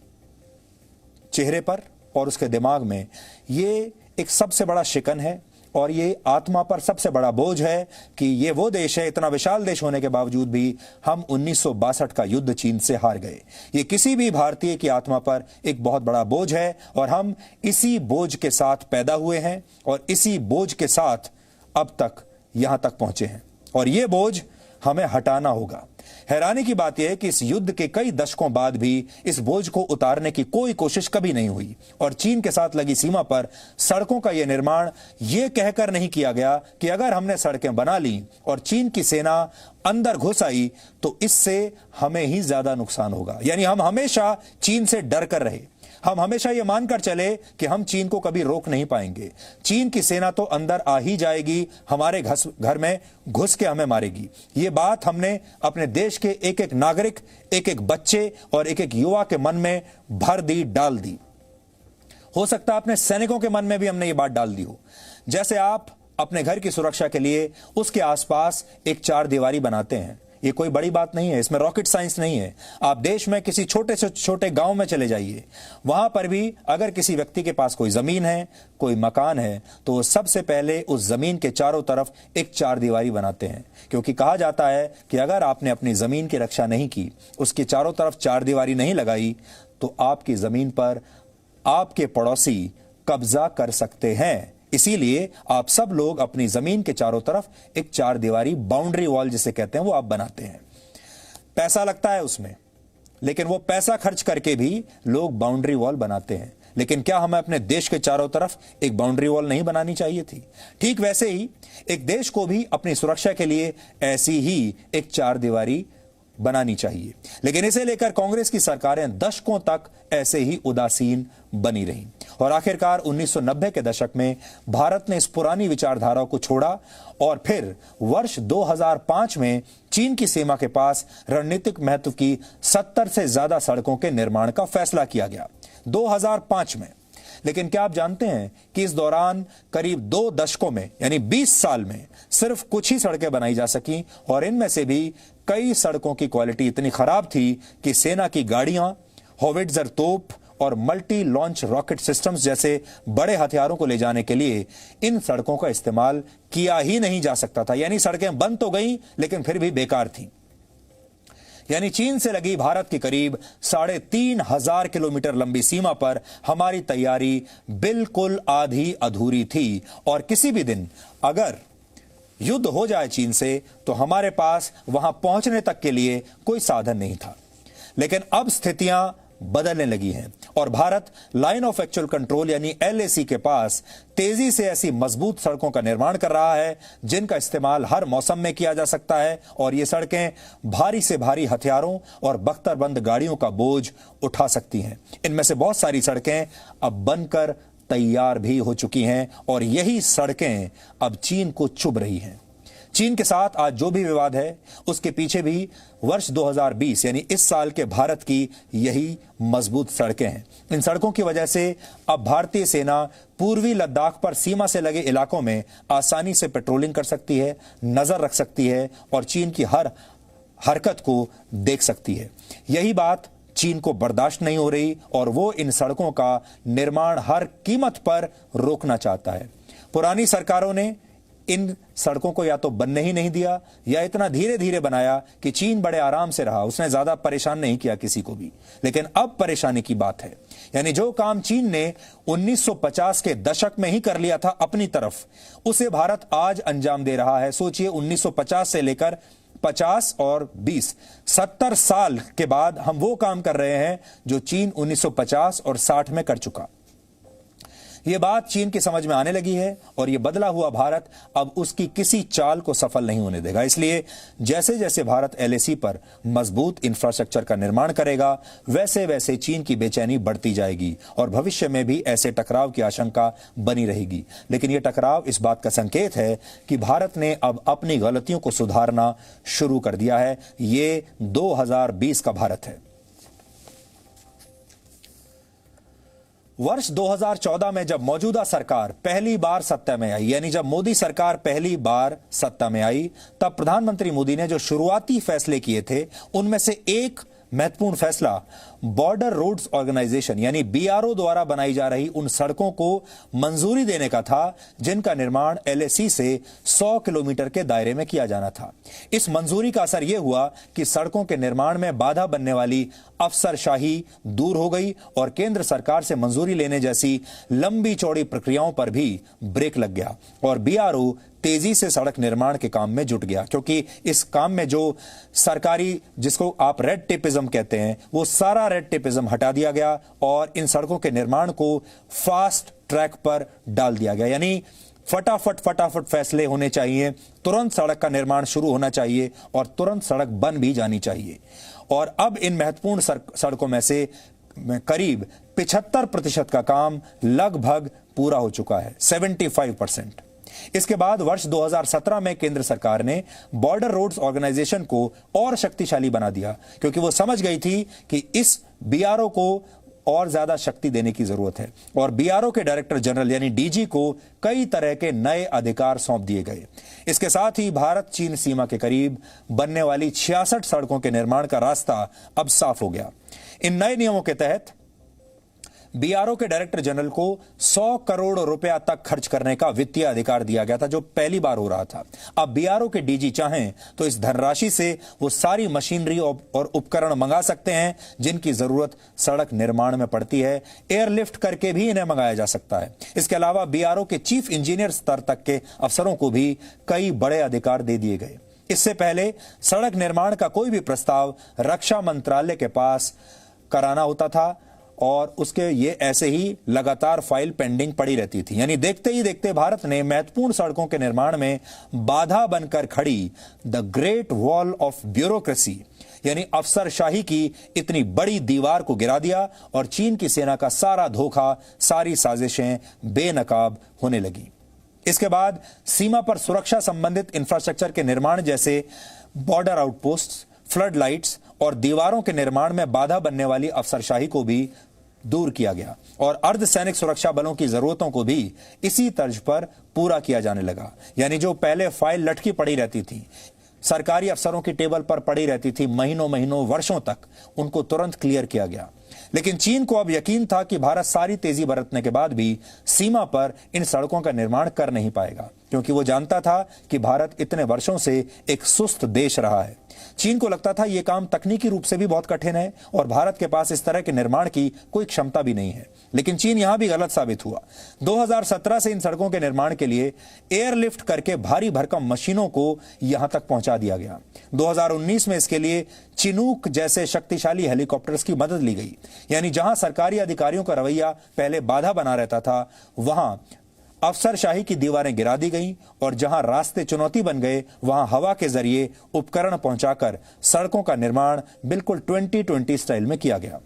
A: चेहरे पर और उसके दिमाग में ये एक सबसे बड़ा शिकन है, और ये आत्मा पर सबसे बड़ा बोझ है कि ये वो देश है, इतना विशाल देश होने के बावजूद भी हम 1962 का युद्ध चीन से हार गए। ये किसी भी भारतीय की आत्मा पर एक बहुत बड़ा बोझ है, और हम इसी बोझ के साथ पैदा हुए हैं और इसी बोझ के साथ अब तक यहां तक पहुंचे हैं। और ये बोझ हमें हटाना होगा। हैरानी की बात यह है कि इस युद्ध के कई दशकों बाद भी इस बोझ को उतारने की कोई कोशिश कभी नहीं हुई और चीन के साथ लगी सीमा पर सड़कों का यह निर्माण यह कहकर नहीं किया गया कि अगर हमने सड़कें बना ली और चीन की सेना अंदर घुस आई तो इससे हमें ही ज्यादा नुकसान होगा। यानी हम हमेशा चीन से डर कर रहे, हम हमेशा यह मानकर चले कि हम चीन को कभी रोक नहीं पाएंगे। चीन की सेना तो अंदर आ ही जाएगी, हमारे घर में घुस के हमें मारेगी। ये बात हमने अपने देश के एक एक नागरिक, एक एक बच्चे और एक एक युवा के मन में भर दी, डाल दी। हो सकता है अपने सैनिकों के मन में भी हमने ये बात डाल दी हो। जैसे आप अपने घर की सुरक्षा के लिए उसके आसपास एक चार दीवारी बनाते हैं, ये कोई बड़ी बात नहीं है, इसमें रॉकेट साइंस नहीं है। आप देश में किसी छोटे से छोटे गांव में चले जाइए, वहां पर भी अगर किसी व्यक्ति के पास कोई जमीन है, कोई मकान है, तो वो सबसे पहले उस जमीन के चारों तरफ एक चार दीवारी बनाते हैं, क्योंकि कहा जाता है कि अगर आपने अपनी जमीन की रक्षा नहीं की, उसके चारों तरफ चार दीवारी नहीं लगाई, तो आपकी जमीन पर आपके पड़ोसी कब्जा कर सकते हैं। इसीलिए आप सब लोग अपनी जमीन के चारों तरफ एक चार दीवारी, बाउंड्री वॉल जिसे कहते हैं, वो आप बनाते हैं। पैसा लगता है उसमें, लेकिन वो पैसा खर्च करके भी लोग बाउंड्री वॉल बनाते हैं। लेकिन क्या हमें अपने देश के चारों तरफ एक बाउंड्री वॉल नहीं बनानी चाहिए थी? ठीक वैसे ही एक देश को भी अपनी सुरक्षा के लिए ऐसी ही एक चार दीवारी बनानी चाहिए। लेकिन इसे लेकर कांग्रेस की सरकारें दशकों तक ऐसे ही उदासीन बनी रहीं और आखिरकार 1990 के दशक में भारत ने इस पुरानी विचारधारा को छोड़ा और फिर वर्ष 2005 में चीन की सीमा के पास रणनीतिक महत्व की 70 से ज्यादा सड़कों के निर्माण का फैसला किया गया 2005 में। लेकिन क्या आप जानते हैं कि इस दौरान करीब 2 दशकों में यानी 20 साल में सिर्फ कुछ ही सड़कें बनाई जा सकी और इनमें से भी कई सड़कों की क्वालिटी इतनी खराब थी कि सेना की गाड़ियां, होविट्जर तोप और मल्टी लॉन्च रॉकेट सिस्टम्स जैसे बड़े हथियारों को ले जाने के लिए इन सड़कों का इस्तेमाल किया ही नहीं जा सकता था। यानी सड़कें बन तो गई लेकिन फिर भी बेकार थी। यानी चीन से लगी भारत की करीब 3,500 किलोमीटर लंबी सीमा पर हमारी तैयारी बिल्कुल आधी अधूरी थी और किसी भी दिन अगर युद्ध हो जाए चीन से तो हमारे पास वहां पहुंचने तक के लिए कोई साधन नहीं था। लेकिन अब स्थितियां बदलने लगी हैं और Bharat line of actual control यानी LAC के पास तेजी से ऐसी मजबूत सड़कों का निर्माण कर रहा है जिनका इस्तेमाल हर मौसम में किया जा सकता है और ये सड़कें भारी से भारी हथियारों और बख्तरबंद गाड़ियों का बोझ उठा सकती हैं। इनमें से बहुत सारी सड़कें अब बनकर तैयार भी हो चुकी हैं और यही सड़कें अब चीन को चुभ रही हैं। चीन के साथ आज जो भी विवाद है उसके पीछे भी वर्ष 2020 यानी इस साल के भारत की यही मजबूत सड़कें हैं। इन सड़कों की वजह से अब भारतीय सेना पूर्वी लद्दाख पर सीमा से लगे इलाकों में आसानी से पेट्रोलिंग कर सकती है, नजर रख सकती है और चीन की हर हरकत को देख सकती है। यही बात चीन को बर्दाश्त नहीं हो रही और वो इन सड़कों का निर्माण हर कीमत पर रोकना चाहता है। पुरानी सरकारों ने इन सड़कों को या तो बनने ही नहीं दिया या इतना धीरे धीरे बनाया कि चीन बड़े आराम से रहा, उसने ज्यादा परेशान नहीं किया किसी को भी। लेकिन अब परेशानी की बात है, यानी जो काम चीन ने 1950 के दशक में ही कर लिया था अपनी तरफ, उसे भारत आज अंजाम दे रहा है। सोचिए 1950 से लेकर 50 और 20 70 साल के बाद हम वो काम कर रहे हैं जो चीन 1950 और 60 में कर चुका। यह बात चीन की समझ में आने लगी है और यह बदला हुआ भारत अब उसकी किसी चाल को सफल नहीं होने देगा। इसलिए जैसे जैसे भारत LAC पर मजबूत इंफ्रास्ट्रक्चर का निर्माण करेगा वैसे वैसे चीन की बेचैनी बढ़ती जाएगी और भविष्य में भी ऐसे टकराव की आशंका बनी रहेगी। लेकिन यह टकराव इस बात का संकेत है कि भारत ने अब अपनी गलतियों को सुधारना शुरू कर दिया है। ये 2020 का भारत है। वर्ष 2014 में जब मौजूदा सरकार पहली बार सत्ता में आई, यानी जब मोदी सरकार पहली बार सत्ता में आई, तब प्रधानमंत्री मोदी ने जो शुरुआती फैसले किए थे उनमें से एक महत्वपूर्ण फैसला बॉर्डर रोड्स ऑर्गेनाइजेशन यानी BRO द्वारा बनाई जा रही उन सड़कों को मंजूरी देने का था जिनका निर्माण LAC से 100 किलोमीटर के दायरे में किया जाना था। इस मंजूरी का असर यह हुआ कि सड़कों के निर्माण में बाधा बनने वाली अफसरशाही दूर हो गई और केंद्र सरकार से मंजूरी लेने जैसी लंबी चौड़ी प्रक्रियाओं पर भी ब्रेक लग गया और BRO तेजी से सड़क निर्माण के काम में जुट गया, क्योंकि इस काम में जो सरकारी, जिसको आप रेड टेपिज्म कहते हैं, वो सारा रेड टेपिज्म हटा दिया गया और इन सड़कों के निर्माण को फास्ट ट्रैक पर डाल दिया गया। यानी फटाफट फैसले होने चाहिए, तुरंत सड़क का निर्माण शुरू होना चाहिए और तुरंत सड़क बन भी जानी चाहिए। और अब इन महत्वपूर्ण सड़कों में से करीब 75% का काम लगभग पूरा हो चुका है, 75%। इसके बाद वर्ष 2017 में केंद्र सरकार ने बॉर्डर रोड्स ऑर्गेनाइजेशन को और शक्तिशाली बना दिया, क्योंकि वो समझ गई थी कि इस बीआरओ को और ज्यादा शक्ति देने की जरूरत है। और बीआरओ के डायरेक्टर जनरल यानी डीजी को कई तरह के नए अधिकार सौंप दिए गए। इसके साथ ही भारत चीन सीमा के करीब बनने वाली 66 सड़कों के निर्माण का रास्ता अब साफ हो गया। इन नए नियमों के तहत बीआरओ के डायरेक्टर जनरल को 100 करोड़ रुपया तक खर्च करने का वित्तीय अधिकार दिया गया था, जो पहली बार हो रहा था। अब बीआरओ के डीजी चाहें तो इस धनराशि से वो सारी मशीनरी और उपकरण मंगा सकते हैं जिनकी जरूरत सड़क निर्माण में पड़ती है। एयरलिफ्ट करके भी इन्हें मंगाया जा सकता है। इसके अलावा बीआरओ के चीफ इंजीनियर स्तर तक के अफसरों को भी कई बड़े अधिकार दे दिए गए। इससे पहले सड़क निर्माण का कोई भी प्रस्ताव रक्षा मंत्रालय के पास कराना होता था और उसके ये ऐसे ही लगातार फाइल पेंडिंग पड़ी रहती थी। यानी देखते ही देखते भारत ने महत्वपूर्ण सड़कों के निर्माण में बाधा बनकर खड़ी the great wall of bureaucracy यानी अफसरशाही की इतनी बड़ी दीवार को गिरा दिया और चीन की सेना का सारा धोखा, सारी साजिशें बेनकाब होने लगी। इसके बाद सीमा पर सुरक्षा संबंधित इंफ्रास्ट्रक्चर के निर्माण जैसे बॉर्डर आउटपोस्ट, फ्लड लाइट्स और दीवारों के निर्माण में बाधा बनने वाली अफसरशाही को भी दूर किया गया और अर्धसैनिक सुरक्षा बलों की जरूरतों को भी इसी तर्ज पर पूरा किया जाने लगा। यानी जो पहले फाइल लटकी पड़ी रहती थी, सरकारी अफसरों की टेबल पर पड़ी रहती थी महीनों वर्षों तक, उनको तुरंत क्लियर किया गया। लेकिन चीन को अब यकीन था कि भारत सारी तेजी बरतने के बाद भी सीमा पर इन सड़कों का निर्माण कर नहीं पाएगा, क्योंकि वो जानता था कि भारत इतने वर्षों से एक सुस्त देश रहा है। चीन को लगता था यह काम तकनीकी रूप से भी बहुत कठिन है और भारत के पास इस तरह के निर्माण की कोई क्षमता भी नहीं है। लेकिन चीन यहां भी गलत साबित हुआ। 2017 से इन सड़कों के निर्माण के लिए एयरलिफ्ट करके भारी भरकम मशीनों को यहां तक पहुंचा दिया गया। 2019 में इसके लिए चिनूक जैसे शक्तिशाली हेलीकॉप्टर्स की मदद ली गई। यानी जहां सरकारी अधिकारियों का रवैया पहले बाधा बना रहता था, वहां अफसरशाही की दीवारें गिरा दी गईं और जहां रास्ते चुनौती बन गए, वहां हवा के जरिए उपकरण पहुंचाकर सड़कों का निर्माण बिल्कुल 2020 स्टाइल में किया गया।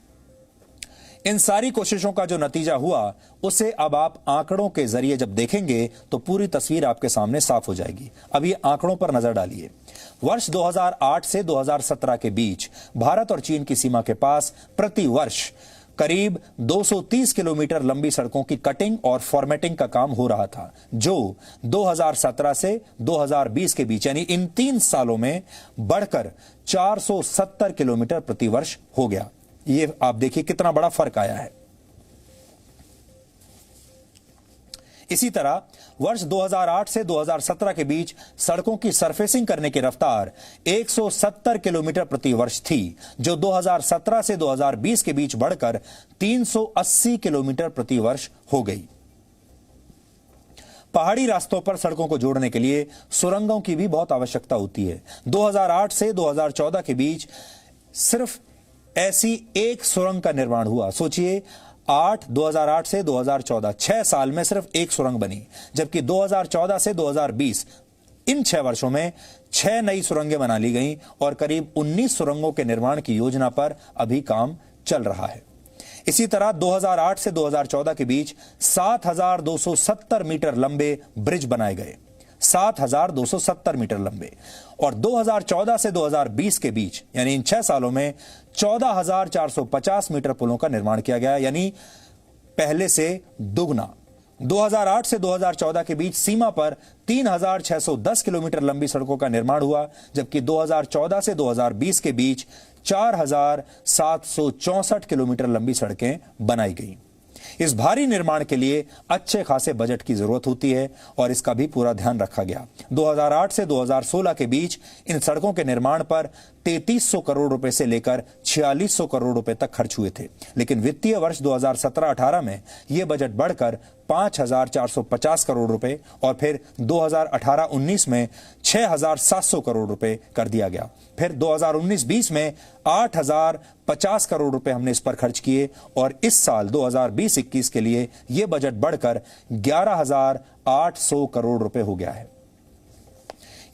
A: इन सारी कोशिशों का जो नतीजा हुआ, उसे अब आप आंकड़ों के जरिए जब देखेंगे तो पूरी तस्वीर आपके सामने साफ हो जाएगी। अब ये आंकड़ों पर नजर डालिए। वर्ष 2008 से 2017 के बीच भारत और चीन की सीमा के पास प्रति वर्ष करीब 230 किलोमीटर लंबी सड़कों की कटिंग और फॉर्मेटिंग का काम हो रहा था, जो 2017 से 2020 के बीच यानी इन 3 सालों में बढ़कर 470 किलोमीटर प्रति वर्ष हो गया। ये आप देखिए कितना बड़ा फर्क आया है। इसी तरह वर्ष 2008 से 2017 के बीच सड़कों की सरफेसिंग करने की रफ्तार 170 किलोमीटर प्रति वर्ष थी, जो 2017 से 2020 के बीच बढ़कर 380 किलोमीटर प्रति वर्ष हो गई। पहाड़ी रास्तों पर सड़कों को जोड़ने के लिए सुरंगों की भी बहुत आवश्यकता होती है। 2008 से 2014 के बीच सिर्फ ऐसी एक सुरंग का निर्माण हुआ। सोचिए, 2008 से 2014 6 साल में सिर्फ एक सुरंग बनी, जबकि 2014 से 2020 इन 6 वर्षों में 6 नई सुरंगें बना ली गईं और करीब 19 सुरंगों के निर्माण की योजना पर अभी काम चल रहा है। इसी तरह 2008 से 2014 के बीच 7,270 मीटर लंबे ब्रिज बनाए गए, 7,270 मीटर लंबे। और 2014 से 2020 के बीच यानी इन 6 सालों में 14,450 मीटर पुलों का निर्माण किया गया, यानी पहले से दुगना। 2008 से 2014 के बीच सीमा पर 3,610 किलोमीटर लंबी सड़कों का निर्माण हुआ, जबकि 2014 से 2020 के बीच 4,764 किलोमीटर लंबी सड़कें बनाई गई। इस भारी निर्माण के लिए अच्छे खासे बजट की जरूरत होती है और इसका भी पूरा ध्यान रखा गया। 2008 से 2016 के बीच इन सड़कों के निर्माण पर 3,300 करोड़ रुपए से लेकर 4600 करोड़ रुपए तक खर्च हुए थे, लेकिन वित्तीय वर्ष 2017-18 में यह बजट बढ़कर 5450 करोड़ रुपए और फिर 2018-19 में 6700 करोड़ रुपए कर दिया गया। फिर 2019-20 में 8050 करोड़ रुपए हमने इस पर खर्च किए और इस साल 2020-21 के लिए यह बजट बढ़कर 11800 करोड़ रुपए हो गया है।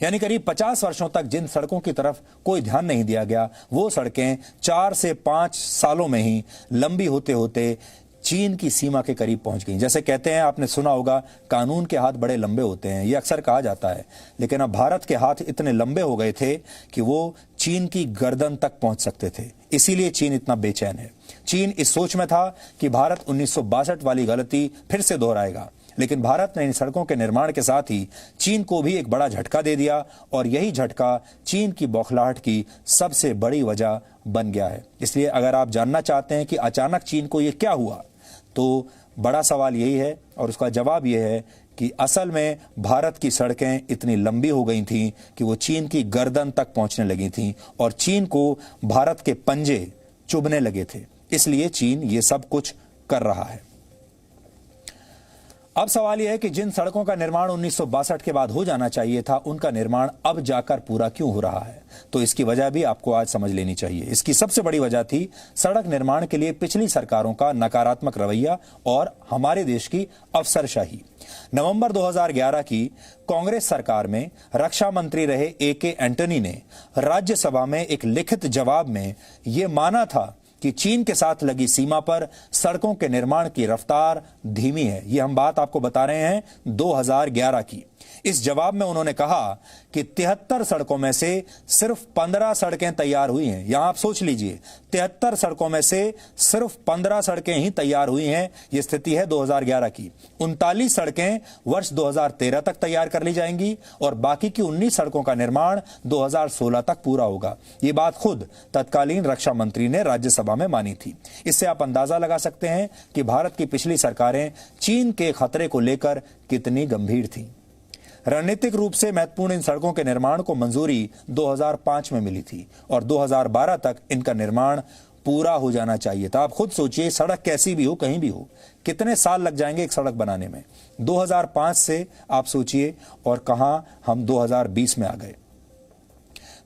A: यानी करीब 50 वर्षों तक जिन सड़कों की तरफ कोई ध्यान नहीं दिया गया, वो सड़कें 4 से 5 सालों में ही लंबी होते होते चीन की सीमा के करीब पहुंच गई। जैसे कहते हैं, आपने सुना होगा, कानून के हाथ बड़े लंबे होते हैं, यह अक्सर कहा जाता है, लेकिन अब भारत के हाथ इतने लंबे हो गए थे कि वो चीन की गर्दन तक पहुंच सकते थे। इसीलिए चीन इतना बेचैन है। चीन इस सोच में था कि भारत 1962 वाली गलती फिर से दोहराएगा, लेकिन भारत ने इन सड़कों के निर्माण के साथ ही चीन को भी एक बड़ा झटका दे दिया और यही झटका चीन की बौखलाहट की सबसे बड़ी वजह बन गया है। इसलिए अगर आप जानना चाहते हैं कि अचानक चीन को यह क्या हुआ, तो बड़ा सवाल यही है और उसका जवाब यह है कि असल में भारत की सड़कें इतनी लंबी हो गई थीं कि वो चीन की गर्दन तक पहुंचने लगी थीं और चीन को भारत के पंजे चुभने लगे थे। इसलिए चीन ये सब कुछ कर रहा है। अब सवाल यह है कि जिन सड़कों का निर्माण 1962 के बाद हो जाना चाहिए था, उनका निर्माण अब जाकर पूरा क्यों हो रहा है? तो इसकी वजह भी आपको आज समझ लेनी चाहिए। इसकी सबसे बड़ी वजह थी सड़क निर्माण के लिए पिछली सरकारों का नकारात्मक रवैया और हमारे देश की अफसरशाही। नवंबर 2011 की कांग्रेस सरकार में रक्षा मंत्री रहे AK एंटनी ने राज्यसभा में एक लिखित जवाब में यह माना था कि चीन के साथ लगी सीमा पर सड़कों के निर्माण की रफ्तार धीमी है। यह हम बात आपको बता रहे हैं 2011 की। इस जवाब में उन्होंने कहा कि 73 सड़कों में से सिर्फ 15 सड़कें तैयार हुई हैं। यहां आप सोच लीजिए, 73 सड़कों में से सिर्फ 15 सड़कें ही तैयार हुई हैं। यह स्थिति है 2011 की। 39 सड़कें वर्ष 2013 तक तैयार कर ली जाएंगी और बाकी की 19 सड़कों का निर्माण 2016 तक पूरा होगा। ये बात खुद तत्कालीन रक्षा मंत्री ने राज्यसभा में मानी थी। इससे आप अंदाजा लगा सकते हैं कि भारत की पिछली सरकारें चीन के खतरे को लेकर कितनी गंभीर थीं। रणनीतिक रूप से महत्वपूर्ण इन सड़कों के निर्माण को मंजूरी 2005 में मिली थी और 2012 तक इनका निर्माण पूरा हो जाना चाहिए था। आप खुद सोचिए, सड़क कैसी भी हो, कहीं भी हो, कितने साल लग जाएंगे एक सड़क बनाने में। 2005 से आप सोचिए और कहां हम 2020 में आ गए।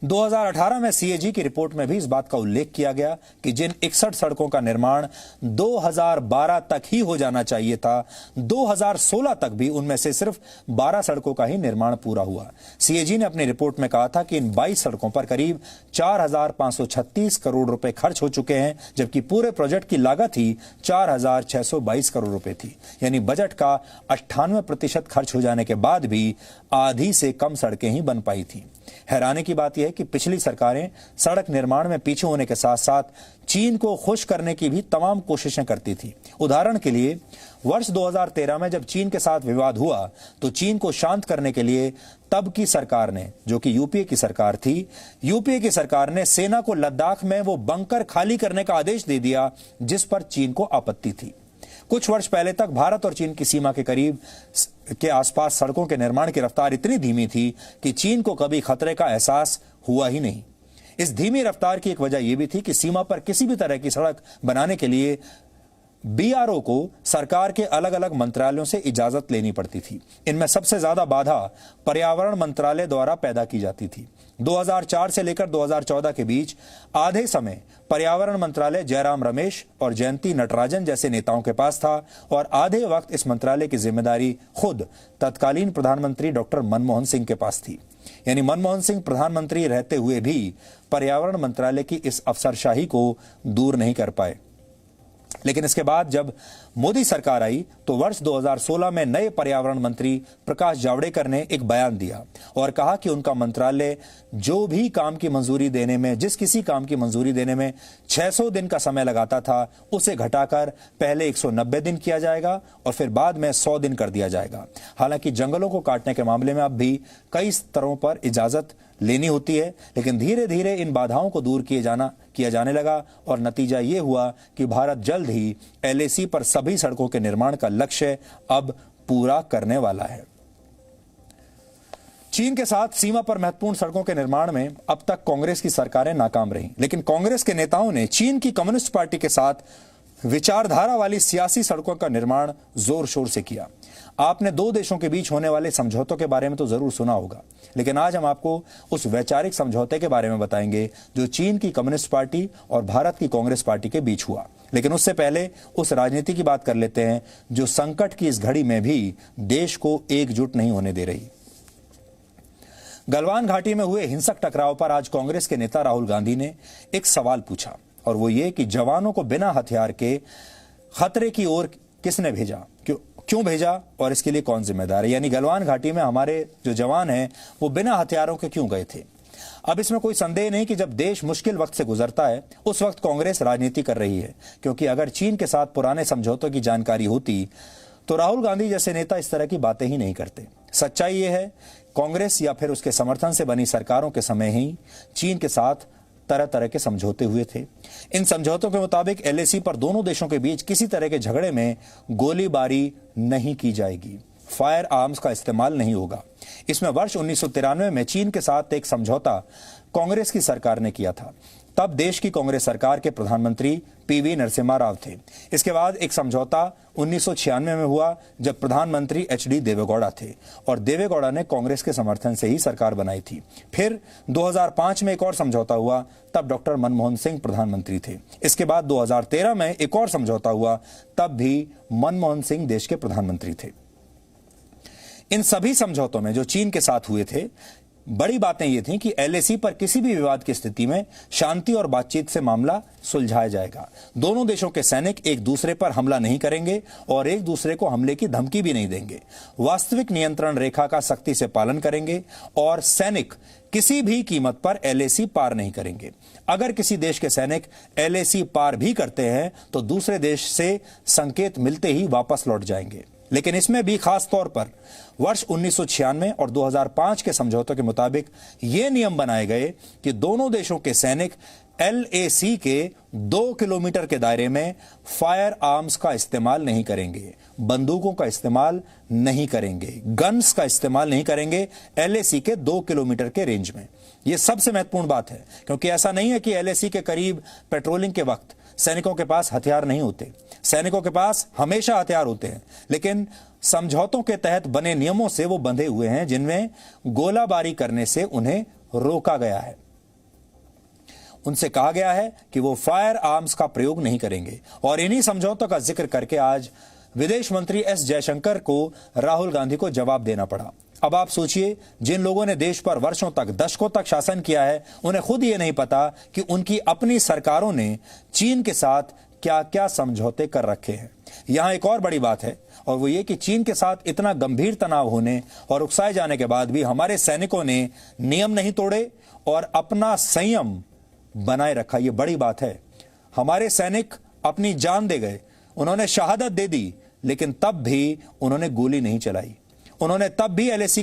A: 2018 में CAG की रिपोर्ट में भी इस बात का उल्लेख किया गया कि जिन 61 सड़कों का निर्माण 2012 तक ही हो जाना चाहिए था, 2016 तक भी उनमें से सिर्फ 12 सड़कों का ही निर्माण पूरा हुआ। CAG ने अपनी रिपोर्ट में कहा था कि इन 22 सड़कों पर करीब 4536 करोड़ रुपए खर्च हो चुके हैं, जबकि पूरे प्रोजेक्ट की लागत ही 4622 करोड़ रुपए थी। यानी बजट का 98% खर्च हो जाने के बाद भी आधी से कम सड़कें ही बन पाई थी। हैरानी की बात यह है कि पिछली सरकारें सड़क निर्माण में पीछे होने के साथ साथ चीन को खुश करने की भी तमाम कोशिशें करती थी। उदाहरण के लिए वर्ष 2013 में जब चीन के साथ विवाद हुआ तो चीन को शांत करने के लिए तब की सरकार ने, जो कि यूपीए की सरकार थी, यूपीए की सरकार ने सेना को लद्दाख में वो बंकर खाली करने का आदेश दे दिया जिस पर चीन को आपत्ति थी। कुछ वर्ष पहले तक भारत और चीन की सीमा के करीब के आसपास सड़कों के निर्माण की रफ्तार इतनी धीमी थी कि चीन को कभी खतरे का एहसास हुआ ही नहीं। इस धीमी रफ्तार की एक वजह यह भी थी कि सीमा पर किसी भी तरह की सड़क बनाने के लिए BRO को सरकार के अलग अलग मंत्रालयों से इजाजत लेनी पड़ती थी। इनमें सबसे ज्यादा बाधा पर्यावरण मंत्रालय द्वारा पैदा की जाती थी। 2004 से लेकर 2014 के बीच आधे समय पर्यावरण मंत्रालय जयराम रमेश और जयंती नटराजन जैसे नेताओं के पास था और आधे वक्त इस मंत्रालय की जिम्मेदारी खुद तत्कालीन प्रधानमंत्री डॉक्टर मनमोहन सिंह के पास थी। यानी मनमोहन सिंह प्रधानमंत्री रहते हुए भी पर्यावरण मंत्रालय की इस अफसरशाही को दूर नहीं कर पाए। लेकिन इसके बाद जब मोदी सरकार आई तो वर्ष 2016 में नए पर्यावरण मंत्री प्रकाश जावड़ेकर ने एक बयान दिया और कहा कि उनका मंत्रालय जो भी काम की मंजूरी देने में, जिस किसी काम की मंजूरी देने में 600 दिन का समय लगाता था, उसे घटाकर पहले 190 दिन किया जाएगा और फिर बाद में 100 दिन कर दिया जाएगा। हालांकि जंगलों को काटने के मामले में अब भी कई स्तरों पर इजाजत लेनी होती है, लेकिन धीरे धीरे इन बाधाओं को दूर किया जाने लगा और नतीजा ये हुआ कि भारत जल्द ही LAC पर सभी सड़कों के निर्माण का लक्ष्य अब पूरा करने वाला है। चीन के साथ सीमा पर महत्वपूर्ण सड़कों के निर्माण में अब तक कांग्रेस की सरकारें नाकाम रहीं, लेकिन कांग्रेस के नेताओं ने चीन की कम्युनिस्ट पार्टी के साथ विचारधारा वाली सियासी सड़कों का निर्माण जोर शोर से किया। आपने दो देशों के बीच होने वाले समझौतों के बारे में तो जरूर सुना होगा, लेकिन आज हम आपको उस वैचारिक समझौते के बारे में बताएंगे जो चीन की कम्युनिस्ट पार्टी और भारत की कांग्रेस पार्टी के बीच हुआ। लेकिन उससे पहले उस राजनीति की बात कर लेते हैं जो संकट की इस घड़ी में भी देश को एकजुट नहीं होने दे रही। गलवान घाटी में हुए हिंसक टकराव पर आज कांग्रेस के नेता राहुल गांधी ने एक सवाल पूछा, और वो ये कि जवानों को बिना हथियार के खतरे की ओर किसने भेजा, क्यों भेजा और इसके लिए कौन जिम्मेदार है। यानी गलवान घाटी में हमारे जो जवान हैं वो बिना हथियारों के क्यों गए थे। अब इसमें कोई संदेह नहीं कि जब देश मुश्किल वक्त से गुजरता है उस वक्त कांग्रेस राजनीति कर रही है, क्योंकि अगर चीन के साथ पुराने समझौतों की जानकारी होती तो राहुल गांधी जैसे नेता इस तरह की बातें ही नहीं करते। सच्चाई यह है, कांग्रेस या फिर उसके समर्थन से बनी सरकारों के समय ही चीन के साथ तरह तरह के समझौते हुए थे। इन समझौतों के मुताबिक LAC पर दोनों देशों के बीच किसी तरह के झगड़े में गोलीबारी नहीं की जाएगी, फायर आर्म्स का इस्तेमाल नहीं होगा। इसमें वर्ष 1993 में चीन के साथ एक समझौता कांग्रेस की सरकार ने किया था। तब देश की कांग्रेस सरकार के प्रधानमंत्री PV नरसिम्हा राव थे। इसके बाद एक समझौता 1996 में हुआ जब प्रधानमंत्री HD देवेगौड़ा थे, और देवेगौड़ा ने कांग्रेस के समर्थन से ही सरकार बनाई थी। फिर 2005 में एक और समझौता हुआ, तब डॉक्टर मनमोहन सिंह प्रधानमंत्री थे। इसके बाद 2013 में एक और समझौता हुआ, तब भी मनमोहन सिंह देश के प्रधानमंत्री थे। इन सभी समझौतों में जो चीन के साथ हुए थे, बड़ी बातें ये थीं कि LAC पर किसी भी विवाद की स्थिति में शांति और बातचीत से मामला सुलझाया जाएगा। दोनों देशों के सैनिक एक दूसरे पर हमला नहीं करेंगे और एक दूसरे को हमले की धमकी भी नहीं देंगे। वास्तविक नियंत्रण रेखा का सख्ती से पालन करेंगे और सैनिक किसी भी कीमत पर LAC पार नहीं करेंगे। अगर किसी देश के सैनिक LAC पार भी करते हैं तो दूसरे देश से संकेत मिलते ही वापस लौट जाएंगे। लेकिन इसमें भी खास तौर पर वर्ष 1996 और 2005 के समझौतों के मुताबिक ये नियम बनाए गए कि दोनों देशों के सैनिक LAC के 2 किलोमीटर के दायरे में फायर आर्म्स का इस्तेमाल नहीं करेंगे, बंदूकों का इस्तेमाल नहीं करेंगे, गन्स का इस्तेमाल नहीं करेंगे LAC के 2 किलोमीटर के रेंज में। यह सबसे महत्वपूर्ण बात है, क्योंकि ऐसा नहीं है कि LAC के करीब पेट्रोलिंग के वक्त सैनिकों के पास हथियार नहीं होते। सैनिकों के पास हमेशा हथियार होते हैं, लेकिन समझौतों के तहत बने नियमों से वो बंधे हुए हैं जिनमें गोलाबारी करने से उन्हें रोका गया है। उनसे कहा गया है कि वो फायर आर्म्स का प्रयोग नहीं करेंगे। और इन्हीं समझौतों का जिक्र करके आज विदेश मंत्री S जयशंकर को राहुल गांधी को जवाब देना पड़ा। अब आप सोचिए, जिन लोगों ने देश पर वर्षों तक, दशकों तक शासन किया है, उन्हें खुद ये नहीं पता कि उनकी अपनी सरकारों ने चीन के साथ क्या क्या समझौते कर रखे हैं। यहां एक और बड़ी बात है, और वो ये कि चीन के साथ इतना गंभीर तनाव होने और उकसाए जाने के बाद भी हमारे सैनिकों ने नियम नहीं तोड़े और अपना संयम बनाए रखा। ये बड़ी बात है। हमारे सैनिक अपनी जान दे गए, उन्होंने शहादत दे दी, लेकिन तब भी उन्होंने गोली नहीं चलाई। उन्होंने तब भी LAC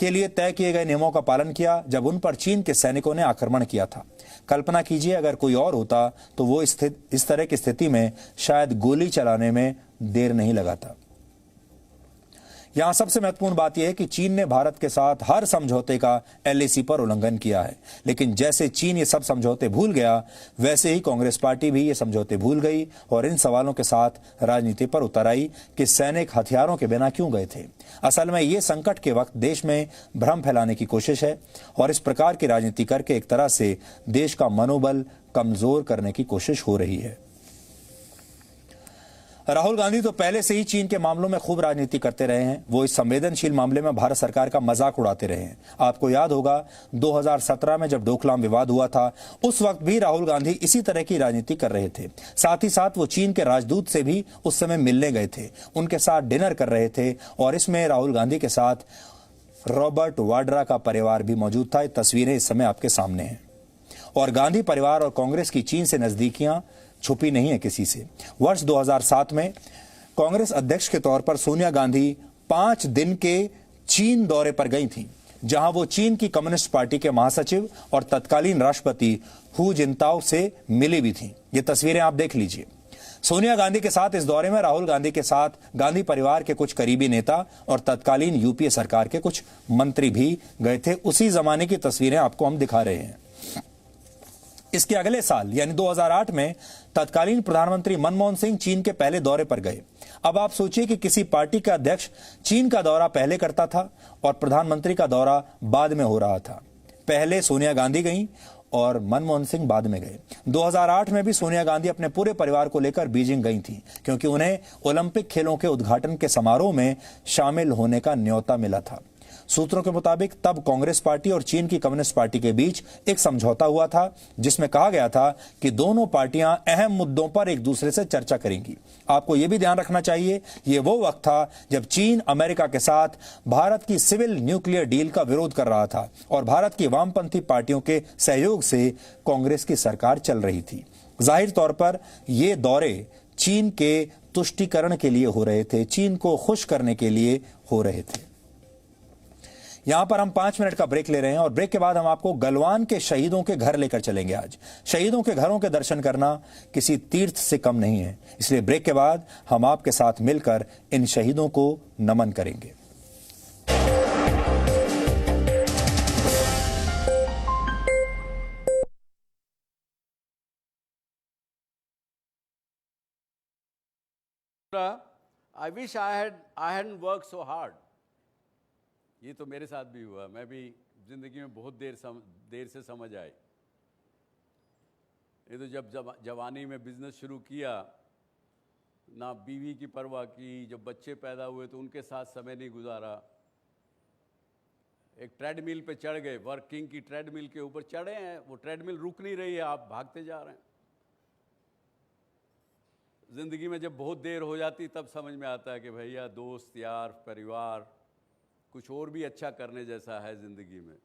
A: के लिए तय किए गए नियमों का पालन किया जब उन पर चीन के सैनिकों ने आक्रमण किया था। कल्पना कीजिए, अगर कोई और होता तो वो इस तरह की स्थिति में शायद गोली चलाने में देर नहीं लगाता। यहां सबसे महत्वपूर्ण बात यह है कि चीन ने भारत के साथ हर समझौते का LAC पर उल्लंघन किया है। लेकिन जैसे चीन ये सब समझौते भूल गया, वैसे ही कांग्रेस पार्टी भी ये समझौते भूल गई और इन सवालों के साथ राजनीति पर उतर आई कि सैनिक हथियारों के बिना क्यों गए थे। असल में ये संकट के वक्त देश में भ्रम फैलाने की कोशिश है और इस प्रकार की राजनीति करके एक तरह से देश का मनोबल कमजोर करने की कोशिश हो रही है। राहुल गांधी तो पहले से ही चीन के मामलों में खूब राजनीति करते रहे हैं। वो इस संवेदनशील मामले में भारत सरकार का मजाक उड़ाते रहे हैं। आपको याद होगा 2017 में जब डोकलाम विवाद हुआ था, उस वक्त भी राहुल गांधी इसी तरह की राजनीति कर रहे थे। साथ ही साथ वो चीन के राजदूत से भी उस समय मिलने गए थे, उनके साथ डिनर कर रहे थे और इसमें राहुल गांधी के साथ रॉबर्ट वाड्रा का परिवार भी मौजूद था। ये तस्वीरें इस समय आपके सामने हैं। और गांधी परिवार और कांग्रेस की चीन से नजदीकियां छुपी नहीं है किसी से। वर्ष 2007 में कांग्रेस अध्यक्ष के तौर पर सोनिया गांधी 5 दिन के चीन दौरे पर गई थीं, जहां वो चीन की कम्युनिस्ट पार्टी के महासचिव और तत्कालीन राष्ट्रपति हु जिनताओ से मिली भी थीं। ये तस्वीरें आप देख लीजिए। सोनिया गांधी के साथ इस दौरे में राहुल गांधी के साथ गांधी परिवार के कुछ करीबी नेता और तत्कालीन यूपीए सरकार के कुछ मंत्री भी गए थे। उसी जमाने की तस्वीरें आपको हम दिखा रहे हैं। इसके अगले साल यानी 2008 में तत्कालीन प्रधानमंत्री मनमोहन सिंह चीन के पहले दौरे पर गए। अब आप सोचिए कि किसी पार्टी का अध्यक्ष चीन का दौरा पहले करता था और प्रधानमंत्री का दौरा बाद में हो रहा था। पहले सोनिया गांधी गईं और मनमोहन सिंह बाद में गए। 2008 में भी सोनिया गांधी अपने पूरे परिवार को लेकर बीजिंग गई थी, क्योंकि उन्हें ओलंपिक खेलों के उद्घाटन के समारोह में शामिल होने का न्योता मिला था। सूत्रों के मुताबिक तब कांग्रेस पार्टी और चीन की कम्युनिस्ट पार्टी के बीच एक समझौता हुआ था, जिसमें कहा गया था कि दोनों पार्टियां अहम मुद्दों पर एक दूसरे से चर्चा करेंगी। आपको यह भी ध्यान रखना चाहिए, यह वो वक्त था जब चीन अमेरिका के साथ भारत की सिविल न्यूक्लियर डील का विरोध कर रहा था और भारत की वामपंथी पार्टियों के सहयोग से कांग्रेस की सरकार चल रही थी। जाहिर तौर पर यह दौरे चीन के तुष्टीकरण के लिए हो रहे थे, चीन को खुश करने के लिए हो रहे थे। यहां पर हम 5 मिनट का ब्रेक ले रहे हैं और ब्रेक के बाद हम आपको गलवान के शहीदों के घर लेकर चलेंगे। आज शहीदों के घरों के दर्शन करना किसी तीर्थ से कम नहीं है, इसलिए ब्रेक के बाद हम आपके साथ मिलकर इन शहीदों को नमन करेंगे।
J: I wish I hadn't worked so hard. ये तो मेरे साथ भी हुआ। मैं भी जिंदगी में बहुत देर से समझ आई। ये तो जब जवानी में बिजनेस शुरू किया, ना बीवी की परवाह की, जब बच्चे पैदा हुए तो उनके साथ समय नहीं गुजारा। एक ट्रेडमिल पे चढ़ गए, वर्किंग की ट्रेडमिल के ऊपर चढ़े हैं, वो ट्रेडमिल रुक नहीं रही है, आप भागते जा रहे हैं। जिंदगी में जब बहुत देर हो जाती तब समझ में आता है कि भैया दोस्त यार परिवार कुछ और भी अच्छा करने जैसा है ज़िंदगी में।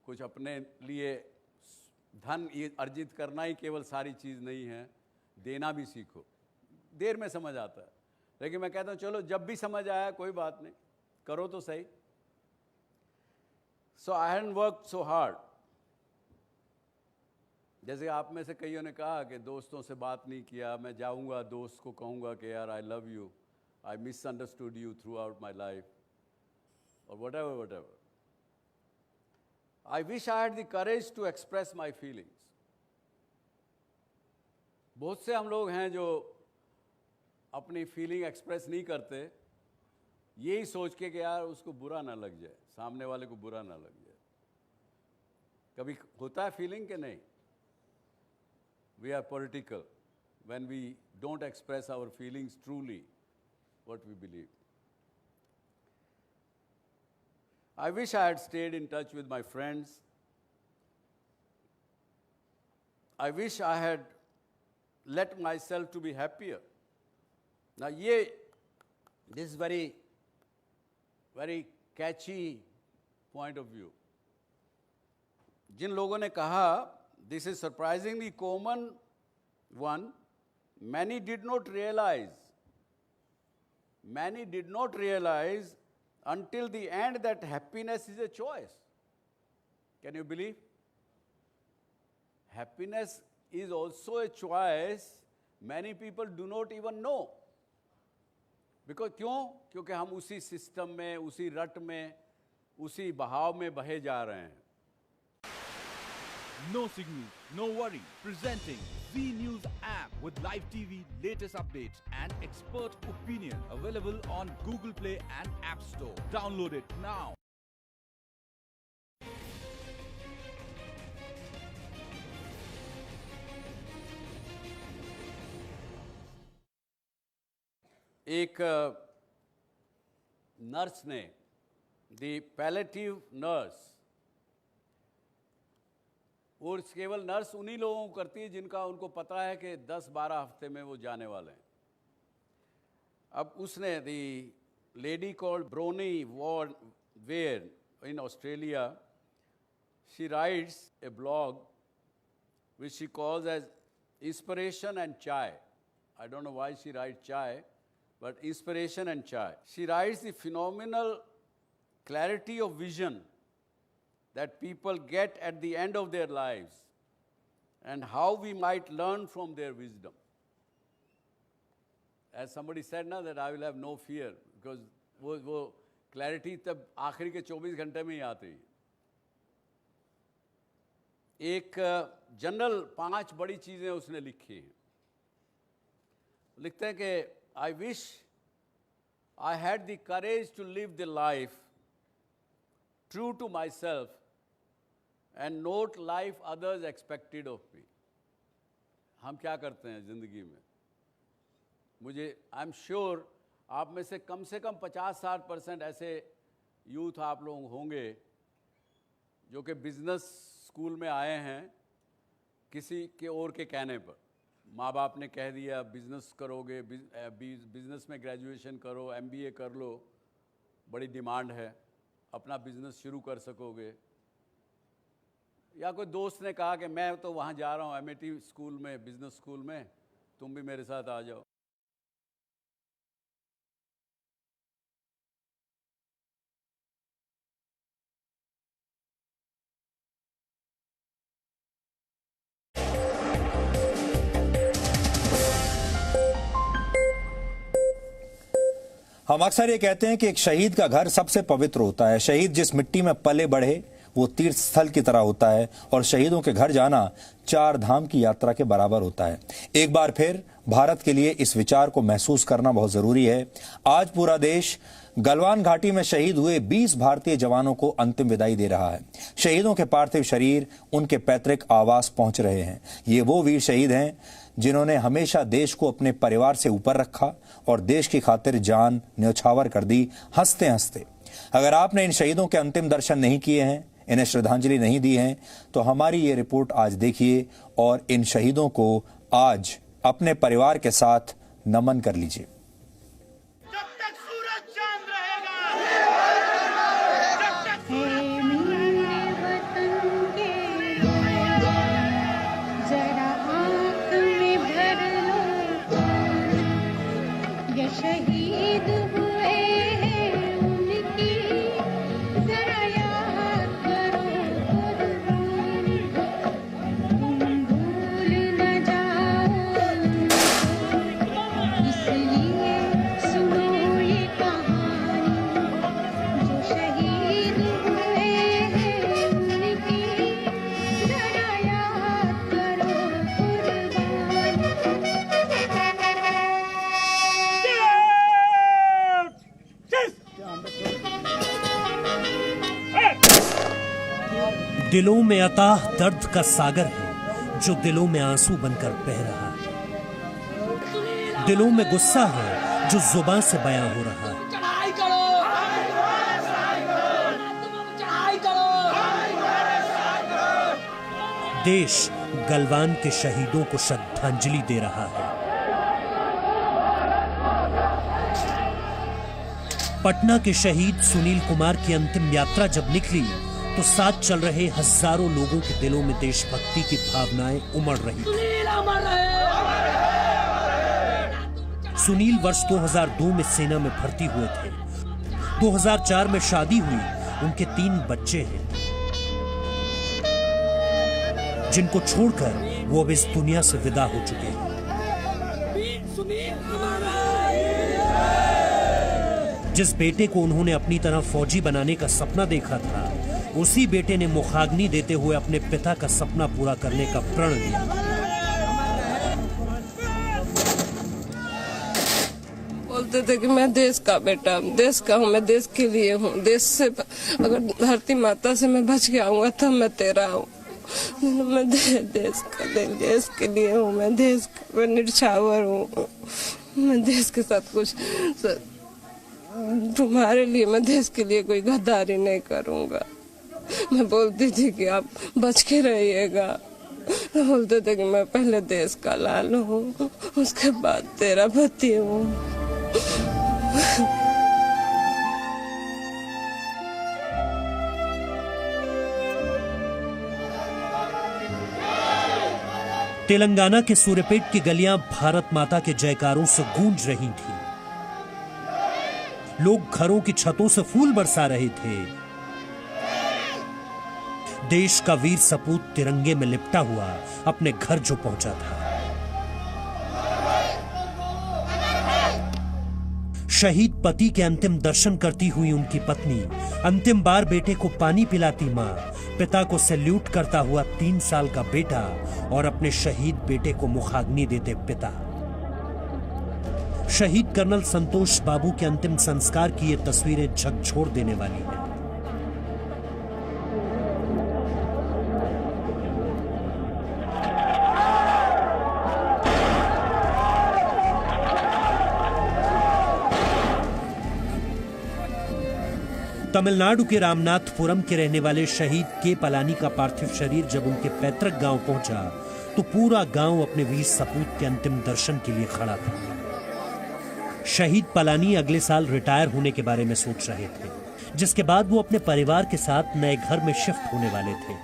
J: कुछ अपने लिए धन अर्जित करना ही केवल सारी चीज़ नहीं है, देना भी सीखो। देर में समझ आता है, लेकिन मैं कहता हूँ चलो जब भी समझ आया कोई बात नहीं, करो तो सही। So I hadn't worked so hard. जैसे आप में से कईयों ने कहा कि दोस्तों से बात नहीं किया, मैं जाऊँगा दोस्त को कहूँगा कि यार I love you, I misunderstood you through out my life, or whatever. I wish I had the courage to express my feelings. बहुत से हम लोग हैं जो अपनी फीलिंग एक्सप्रेस नहीं करते, यही सोच के कि यार उसको बुरा ना लग जाए, सामने वाले को बुरा ना लग जाए। कभी होता है फीलिंग के नहीं? We are political when we don't express our feelings truly, what we believe. I wish I had stayed in touch with my friends. I wish I had let myself to be happier. Now, this is very catchy point of view. जिन लोगों ने कहा, this is surprisingly common one, many did not realize until the end that happiness is a choice. Can you believe? Happiness is also a choice. Many people do not even know. Because क्यों? क्योंकि हम उसी सिस्टम में, उसी रट में, उसी बहाव में बहे जा रहे हैं।
K: No signal, no worry. Presenting Z News app with live TV, latest updates and expert opinion. Available on Google Play and App Store. Download it now.
J: एक नर्स ने, दी पैलेटिव नर्स, और केवल नर्स उन्हीं लोगों को करती है जिनका उनको पता है कि 10-12 हफ्ते में वो जाने वाले हैं। अब उसने, the lady called Bronnie Ware in Australia, she writes a blog which she calls as inspiration and chai. I don't know why she write chai, but inspiration and chai. She writes the phenomenal clarity of vision that people get at the end of their lives and how we might learn from their wisdom. as somebody said ना that I will have no fear because वो clarity तब आखिरी के 24 घंटे में ही आती है। एक जनरल 5 बड़ी चीज़ें उसने लिखी हैं। लिखते हैं कि I wish I had the courage to live the life true to myself and not life others expected of me। हम क्या करते हैं ज़िंदगी में? मुझे आई एम श्योर आप में से कम 50-60% ऐसे यूथ आप लोग होंगे जो कि बिजनेस स्कूल में आए हैं किसी के और के कहने पर। माँ बाप ने कह दिया बिजनेस करोगे, बिजनेस में ग्रेजुएशन करो, MBA कर लो, बड़ी डिमांड है, अपना बिजनेस शुरू कर सकोगे। या कोई दोस्त ने कहा कि मैं तो वहाँ जा रहा हूँ MIT स्कूल में, बिजनेस स्कूल में, तुम भी मेरे साथ आ जाओ।
A: हम अक्सर ये कहते हैं कि एक शहीद का घर सबसे पवित्र होता है। शहीद जिस मिट्टी में पले बढ़े वो तीर्थ स्थल की तरह होता है और शहीदों के घर जाना 4 धाम की यात्रा के बराबर होता है। एक बार फिर भारत के लिए इस विचार को महसूस करना बहुत जरूरी है। आज पूरा देश गलवान घाटी में शहीद हुए 20 भारतीय जवानों को अंतिम विदाई दे रहा है। शहीदों के पार्थिव शरीर उनके पैतृक आवास पहुंच रहे हैं। ये वो वीर शहीद हैं जिन्होंने हमेशा देश को अपने परिवार से ऊपर रखा और देश की खातिर जान न्यौछावर कर दी हंसते हंसते। अगर आपने इन शहीदों के अंतिम दर्शन नहीं किए हैं, इन्हें श्रद्धांजलि नहीं दी है, तो हमारी ये रिपोर्ट आज देखिए और इन शहीदों को आज अपने परिवार के साथ नमन कर लीजिए।
L: शहीद हुए हैं उनकी जरा याद करो कुर्बानी, तुम भूल न जाओ, इसलिए सुनो ये कहानी। जो शहीद हुए हैं उनकी जरा याद करो कुर्बानी।
G: दिलों में अताह दर्द का सागर है जो दिलों में आंसू बनकर बह रहा है। दिलों में गुस्सा है जो जुबान से बयां हो रहा है। देश गलवान के शहीदों को श्रद्धांजलि दे रहा है। पटना के शहीद सुनील कुमार की अंतिम यात्रा जब निकली तो साथ चल रहे हजारों लोगों के दिलों में देशभक्ति की भावनाएं उमड़ रही थी। सुनील वर्ष 2002 में सेना में भर्ती हुए थे। 2004 में शादी हुई, उनके 3 बच्चे हैं जिनको छोड़कर वो अब इस दुनिया से विदा हो चुके हैं। जिस बेटे को उन्होंने अपनी तरह फौजी बनाने का सपना देखा था, उसी बेटे ने मुखाग्नि देते हुए अपने पिता का सपना पूरा करने का प्रण लिया।
M: बोलते थे कि मैं देश का बेटा, देश का हूँ, मैं देश के लिए हूँ। देश से अगर धरती माता से मैं बच के आऊंगा तब मैं तेरा हूँ। मैं देश के लिए हूँ, मैं देश का निछावर हूँ। मैं देश के साथ कुछ तुम्हारे लिए, मैं देश के लिए कोई गद्दारी नहीं करूंगा। मैं बोलती थी कि आप बच के रहिएगा। बोलते थे कि मैं पहले देश का लाल हूँ, उसके बाद तेरा पति हूँ।
G: तेलंगाना के सूर्यपेट की गलियां भारत माता के जयकारों से गूंज रही थीं। लोग घरों की छतों से फूल बरसा रहे थे। देश का वीर सपूत तिरंगे में लिपटा हुआ अपने घर जो पहुंचा था। शहीद पति के अंतिम दर्शन करती हुई उनकी पत्नी, अंतिम बार बेटे को पानी पिलाती मां, पिता को सैल्यूट करता हुआ 3 साल का बेटा और अपने शहीद बेटे को मुखाग्नि देते पिता। शहीद कर्नल संतोष बाबू के अंतिम संस्कार की ये तस्वीरें झकझोर देने वाली हैं। तमिलनाडु के रामनाथपुरम के रहने वाले शहीद के पलानी का पार्थिव शरीर जब उनके पैतृक गांव पहुंचा तो पूरा गांव अपने वीर सपूत के अंतिम दर्शन के लिए खड़ा था। शहीद पलानी अगले साल रिटायर होने के बारे में सोच रहे थे, जिसके बाद वो अपने परिवार के साथ नए घर में शिफ्ट होने वाले थे,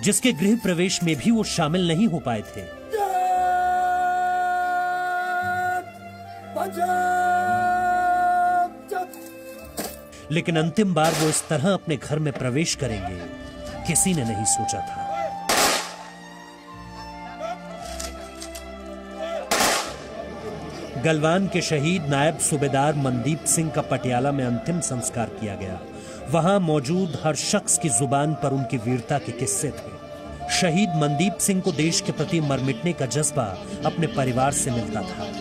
G: जिसके गृह प्रवेश में भी वो शामिल नहीं हो पाए थे। लेकिन अंतिम बार वो इस तरह अपने घर में प्रवेश करेंगे, किसी ने नहीं सोचा था। गलवान के शहीद नायब सूबेदार मनदीप सिंह का पटियाला में अंतिम संस्कार किया गया। वहां मौजूद हर शख्स की जुबान पर उनकी वीरता के किस्से थे। शहीद मनदीप सिंह को देश के प्रति मर मिटने का जज्बा अपने परिवार से मिलता था।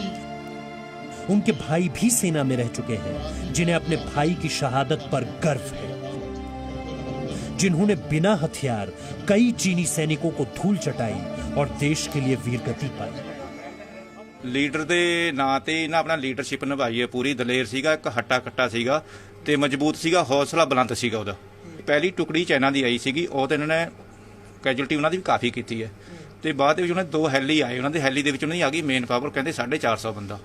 G: उनके भाई भी सेना में रह चुके हैं, जिन्हें अपने भाई की शहादत पर गर्व है, जिन्होंने बिना हथियार कई चीनी सैनिकों को धूल चटाई और देश के लिए वीरगति पाई।
N: ਲੀਡਰ ਦੇ ਨਾਂ ਤੇ ਇਹਨਾਂ ਆਪਣਾ ਲੀਡਰਸ਼ਿਪ ਨਿਭਾਈ ਹੈ ਪੂਰੀ। ਦਲੇਰ ਸੀਗਾ, ਇੱਕ ਹੱਟਾ ਕੱਟਾ ਸੀਗਾ ਤੇ ਮਜ਼ਬੂਤ ਸੀਗਾ, ਹੌਸਲਾ ਬੁਲੰਦ ਸੀਗਾ ਉਹਦਾ। ਪਹਿਲੀ ਟੁਕੜੀ ਚਾਈਨਾ ਦੀ ਆਈ ਸੀਗੀ, ਉਹ ਤੇ ਇਹਨਾਂ ਨੇ ਕੈਜੁਅਲਟੀ ਉਹਨਾਂ ਦੀ ਵੀ ਕਾਫੀ ਕੀਤੀ ਹੈ ਤੇ ਬਾਅਦ ਦੇ ਵਿੱਚ ਉਹਨਾਂ 2 ਹੈਲੀ ਆਏ। ਉਹਨਾਂ ਦੇ ਹੈਲੀ ਦੇ ਵਿੱਚ ਉਹਨਾਂ ਦੀ ਆ ਗਈ ਮੇਨ ਪਾਵਰ, ਕਹਿੰਦੇ 450 ਬੰਦਾ।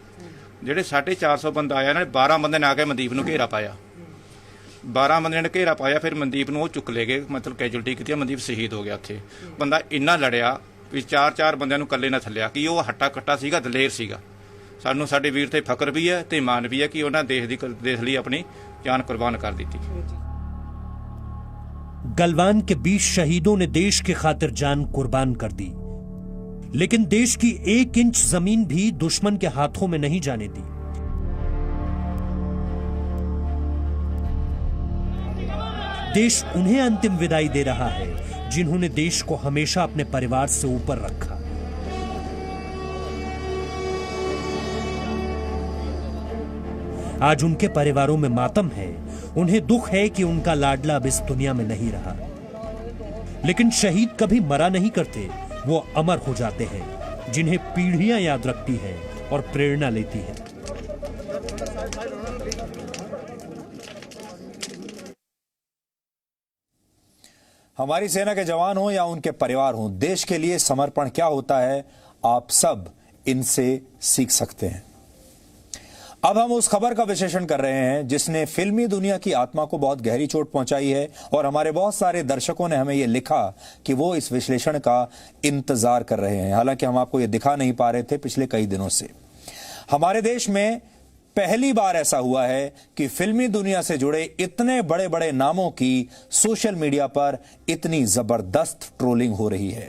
N: ਜਿਹੜੇ 450 ਬੰਦਾ ਆਇਆ, ਇਹਨਾਂ ਨੇ 12 ਬੰਦੇ ਨੇ ਆ ਕੇ ਮਨਦੀਪ ਨੂੰ ਘੇਰਾ ਪਾਇਆ। 12 ਬੰਦੇ ਨੇ ਘੇਰਾ ਪਾਇਆ, ਫਿਰ ਮਨਦੀਪ ਨੂੰ ਉਹ ਚੁੱਕ ਲੈ ਗਏ, ਮਤਲਬ ਕੈਜੁਅਲਟੀ ਕੀਤੀ। ਮਨਦੀਪ ਸ਼ਹੀਦ ਹੋ ਗਿਆ ਉੱਥੇ। ਬੰਦਾ ਇੰਨਾ ਲੜਿਆ ਵੀ 4 ਬੰਦਿਆਂ ਨੂੰ ਇਕੱਲੇ ਨਾ ਥੱਲਿਆ ਕਿ ਉਹ ਹੱਟਾ ਕੱਟਾ ਸੀਗਾ, ਦਲੇਰ ਸੀਗਾ। ਸਾਨੂੰ ਸਾਡੇ ਵੀਰ ਤੇ ਫਖਰ ਵੀ ਹੈ ਤੇ ਮਾਣ ਵੀ ਹੈ ਕਿ ਉਹਨਾਂ ਦੇਸ਼ ਲਈ ਆਪਣੀ ਜਾਨ कुर्बान कर दी थी।
G: गलवान के 20 शहीदों ने देश की खातिर जान कुर्बान कर दी, लेकिन देश की 1 इंच जमीन भी दुश्मन के हाथों में नहीं जाने दी। देश उन्हें अंतिम विदाई दे रहा है जिन्होंने देश को हमेशा अपने परिवार से ऊपर रखा। आज उनके परिवारों में मातम है, उन्हें दुख है कि उनका लाडला अब इस दुनिया में नहीं रहा। लेकिन शहीद कभी मरा नहीं करते, वो अमर हो जाते हैं, जिन्हें पीढ़ियां याद रखती हैं और प्रेरणा लेती हैं।
A: हमारी सेना के जवान हों या उनके परिवार हों, देश के लिए समर्पण क्या होता है, आप सब इनसे सीख सकते हैं। अब हम उस खबर का विश्लेषण कर रहे हैं जिसने फिल्मी दुनिया की आत्मा को बहुत गहरी चोट पहुंचाई है, और हमारे बहुत सारे दर्शकों ने हमें यह लिखा कि वो इस विश्लेषण का इंतजार कर रहे हैं। हालांकि हम आपको यह दिखा नहीं पा रहे थे पिछले कई दिनों से। हमारे देश में पहली बार ऐसा हुआ है कि फिल्मी दुनिया से जुड़े इतने बड़े बड़े नामों की सोशल मीडिया पर इतनी जबरदस्त ट्रोलिंग हो रही है।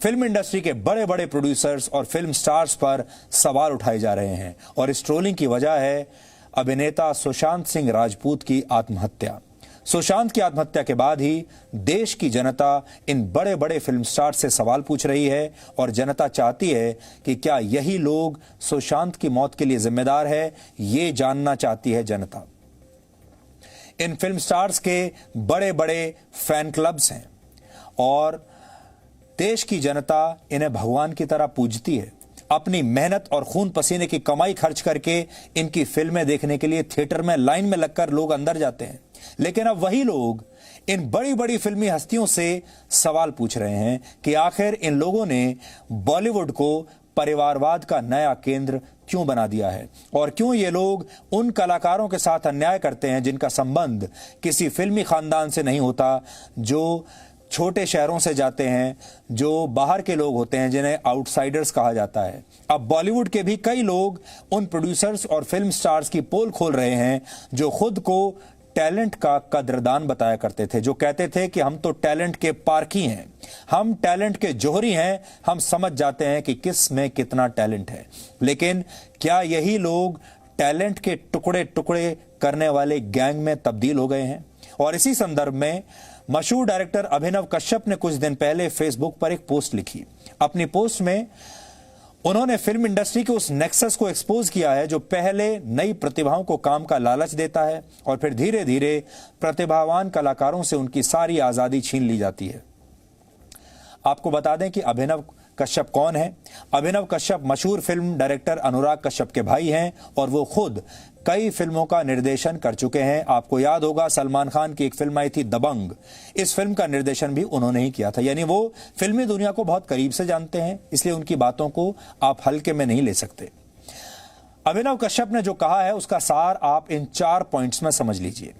A: फिल्म इंडस्ट्री के बड़े बड़े प्रोड्यूसर्स और फिल्म स्टार्स पर सवाल उठाए जा रहे हैं, और इस ट्रोलिंग की वजह है अभिनेता सुशांत सिंह राजपूत की आत्महत्या। सुशांत की आत्महत्या के बाद ही देश की जनता इन बड़े बड़े फिल्म स्टार्स से सवाल पूछ रही है, और जनता चाहती है कि क्या यही लोग सुशांत की मौत के लिए जिम्मेदार है, ये जानना चाहती है जनता। इन फिल्म स्टार्स के बड़े बड़े फैन क्लब्स हैं, और देश की जनता इन्हें भगवान की तरह पूजती है। अपनी मेहनत और खून पसीने की कमाई खर्च करके इनकी फिल्में देखने के लिए थिएटर में लाइन में लगकर लोग अंदर जाते हैं। लेकिन अब वही लोग इन बड़ी बड़ी फिल्मी हस्तियों से सवाल पूछ रहे हैं कि आखिर इन लोगों ने बॉलीवुड को परिवारवाद का नया केंद्र क्यों बना दिया है, और क्यों ये लोग उन कलाकारों के साथ अन्याय करते हैं जिनका संबंध किसी फिल्मी खानदान से नहीं होता, जो छोटे शहरों से जाते हैं, जो बाहर के लोग होते हैं, जिन्हें आउटसाइडर्स कहा जाता है। अब बॉलीवुड के भी कई लोग उन प्रोड्यूसर्स और फिल्म स्टार्स की पोल खोल रहे हैं जो खुद को टैलेंट का कद्रदान बताया करते थे, जो कहते थे कि हम तो टैलेंट के पारखी हैं, हम टैलेंट के जोहरी हैं, हम समझ जाते हैं कि किस में कितना टैलेंट है। लेकिन क्या यही लोग टैलेंट के टुकड़े टुकड़े करने वाले गैंग में तब्दील हो गए हैं। और इसी संदर्भ में मशहूर डायरेक्टर अभिनव कश्यप ने कुछ दिन पहले फेसबुक पर एक पोस्ट लिखी। अपनी पोस्ट में उन्होंने फिल्म इंडस्ट्री के उस नेक्सस को एक्सपोज किया है जो पहले नई प्रतिभाओं को काम का लालच देता है और फिर धीरे धीरे प्रतिभावान कलाकारों से उनकी सारी आजादी छीन ली जाती है। आपको बता दें कि अभिनव कश्यप कौन है। अभिनव कश्यप मशहूर फिल्म डायरेक्टर अनुराग कश्यप के भाई हैं और वो खुद कई फिल्मों का निर्देशन कर चुके हैं। आपको याद होगा सलमान खान की एक फिल्म आई थी दबंग, इस फिल्म का निर्देशन भी उन्होंने ही किया था। यानी वो फिल्मी दुनिया को बहुत करीब से जानते हैं, इसलिए उनकी बातों को आप हल्के में नहीं ले सकते। अभिनव कश्यप ने जो कहा है उसका सार आप इन 4 पॉइंट्स में समझ लीजिए।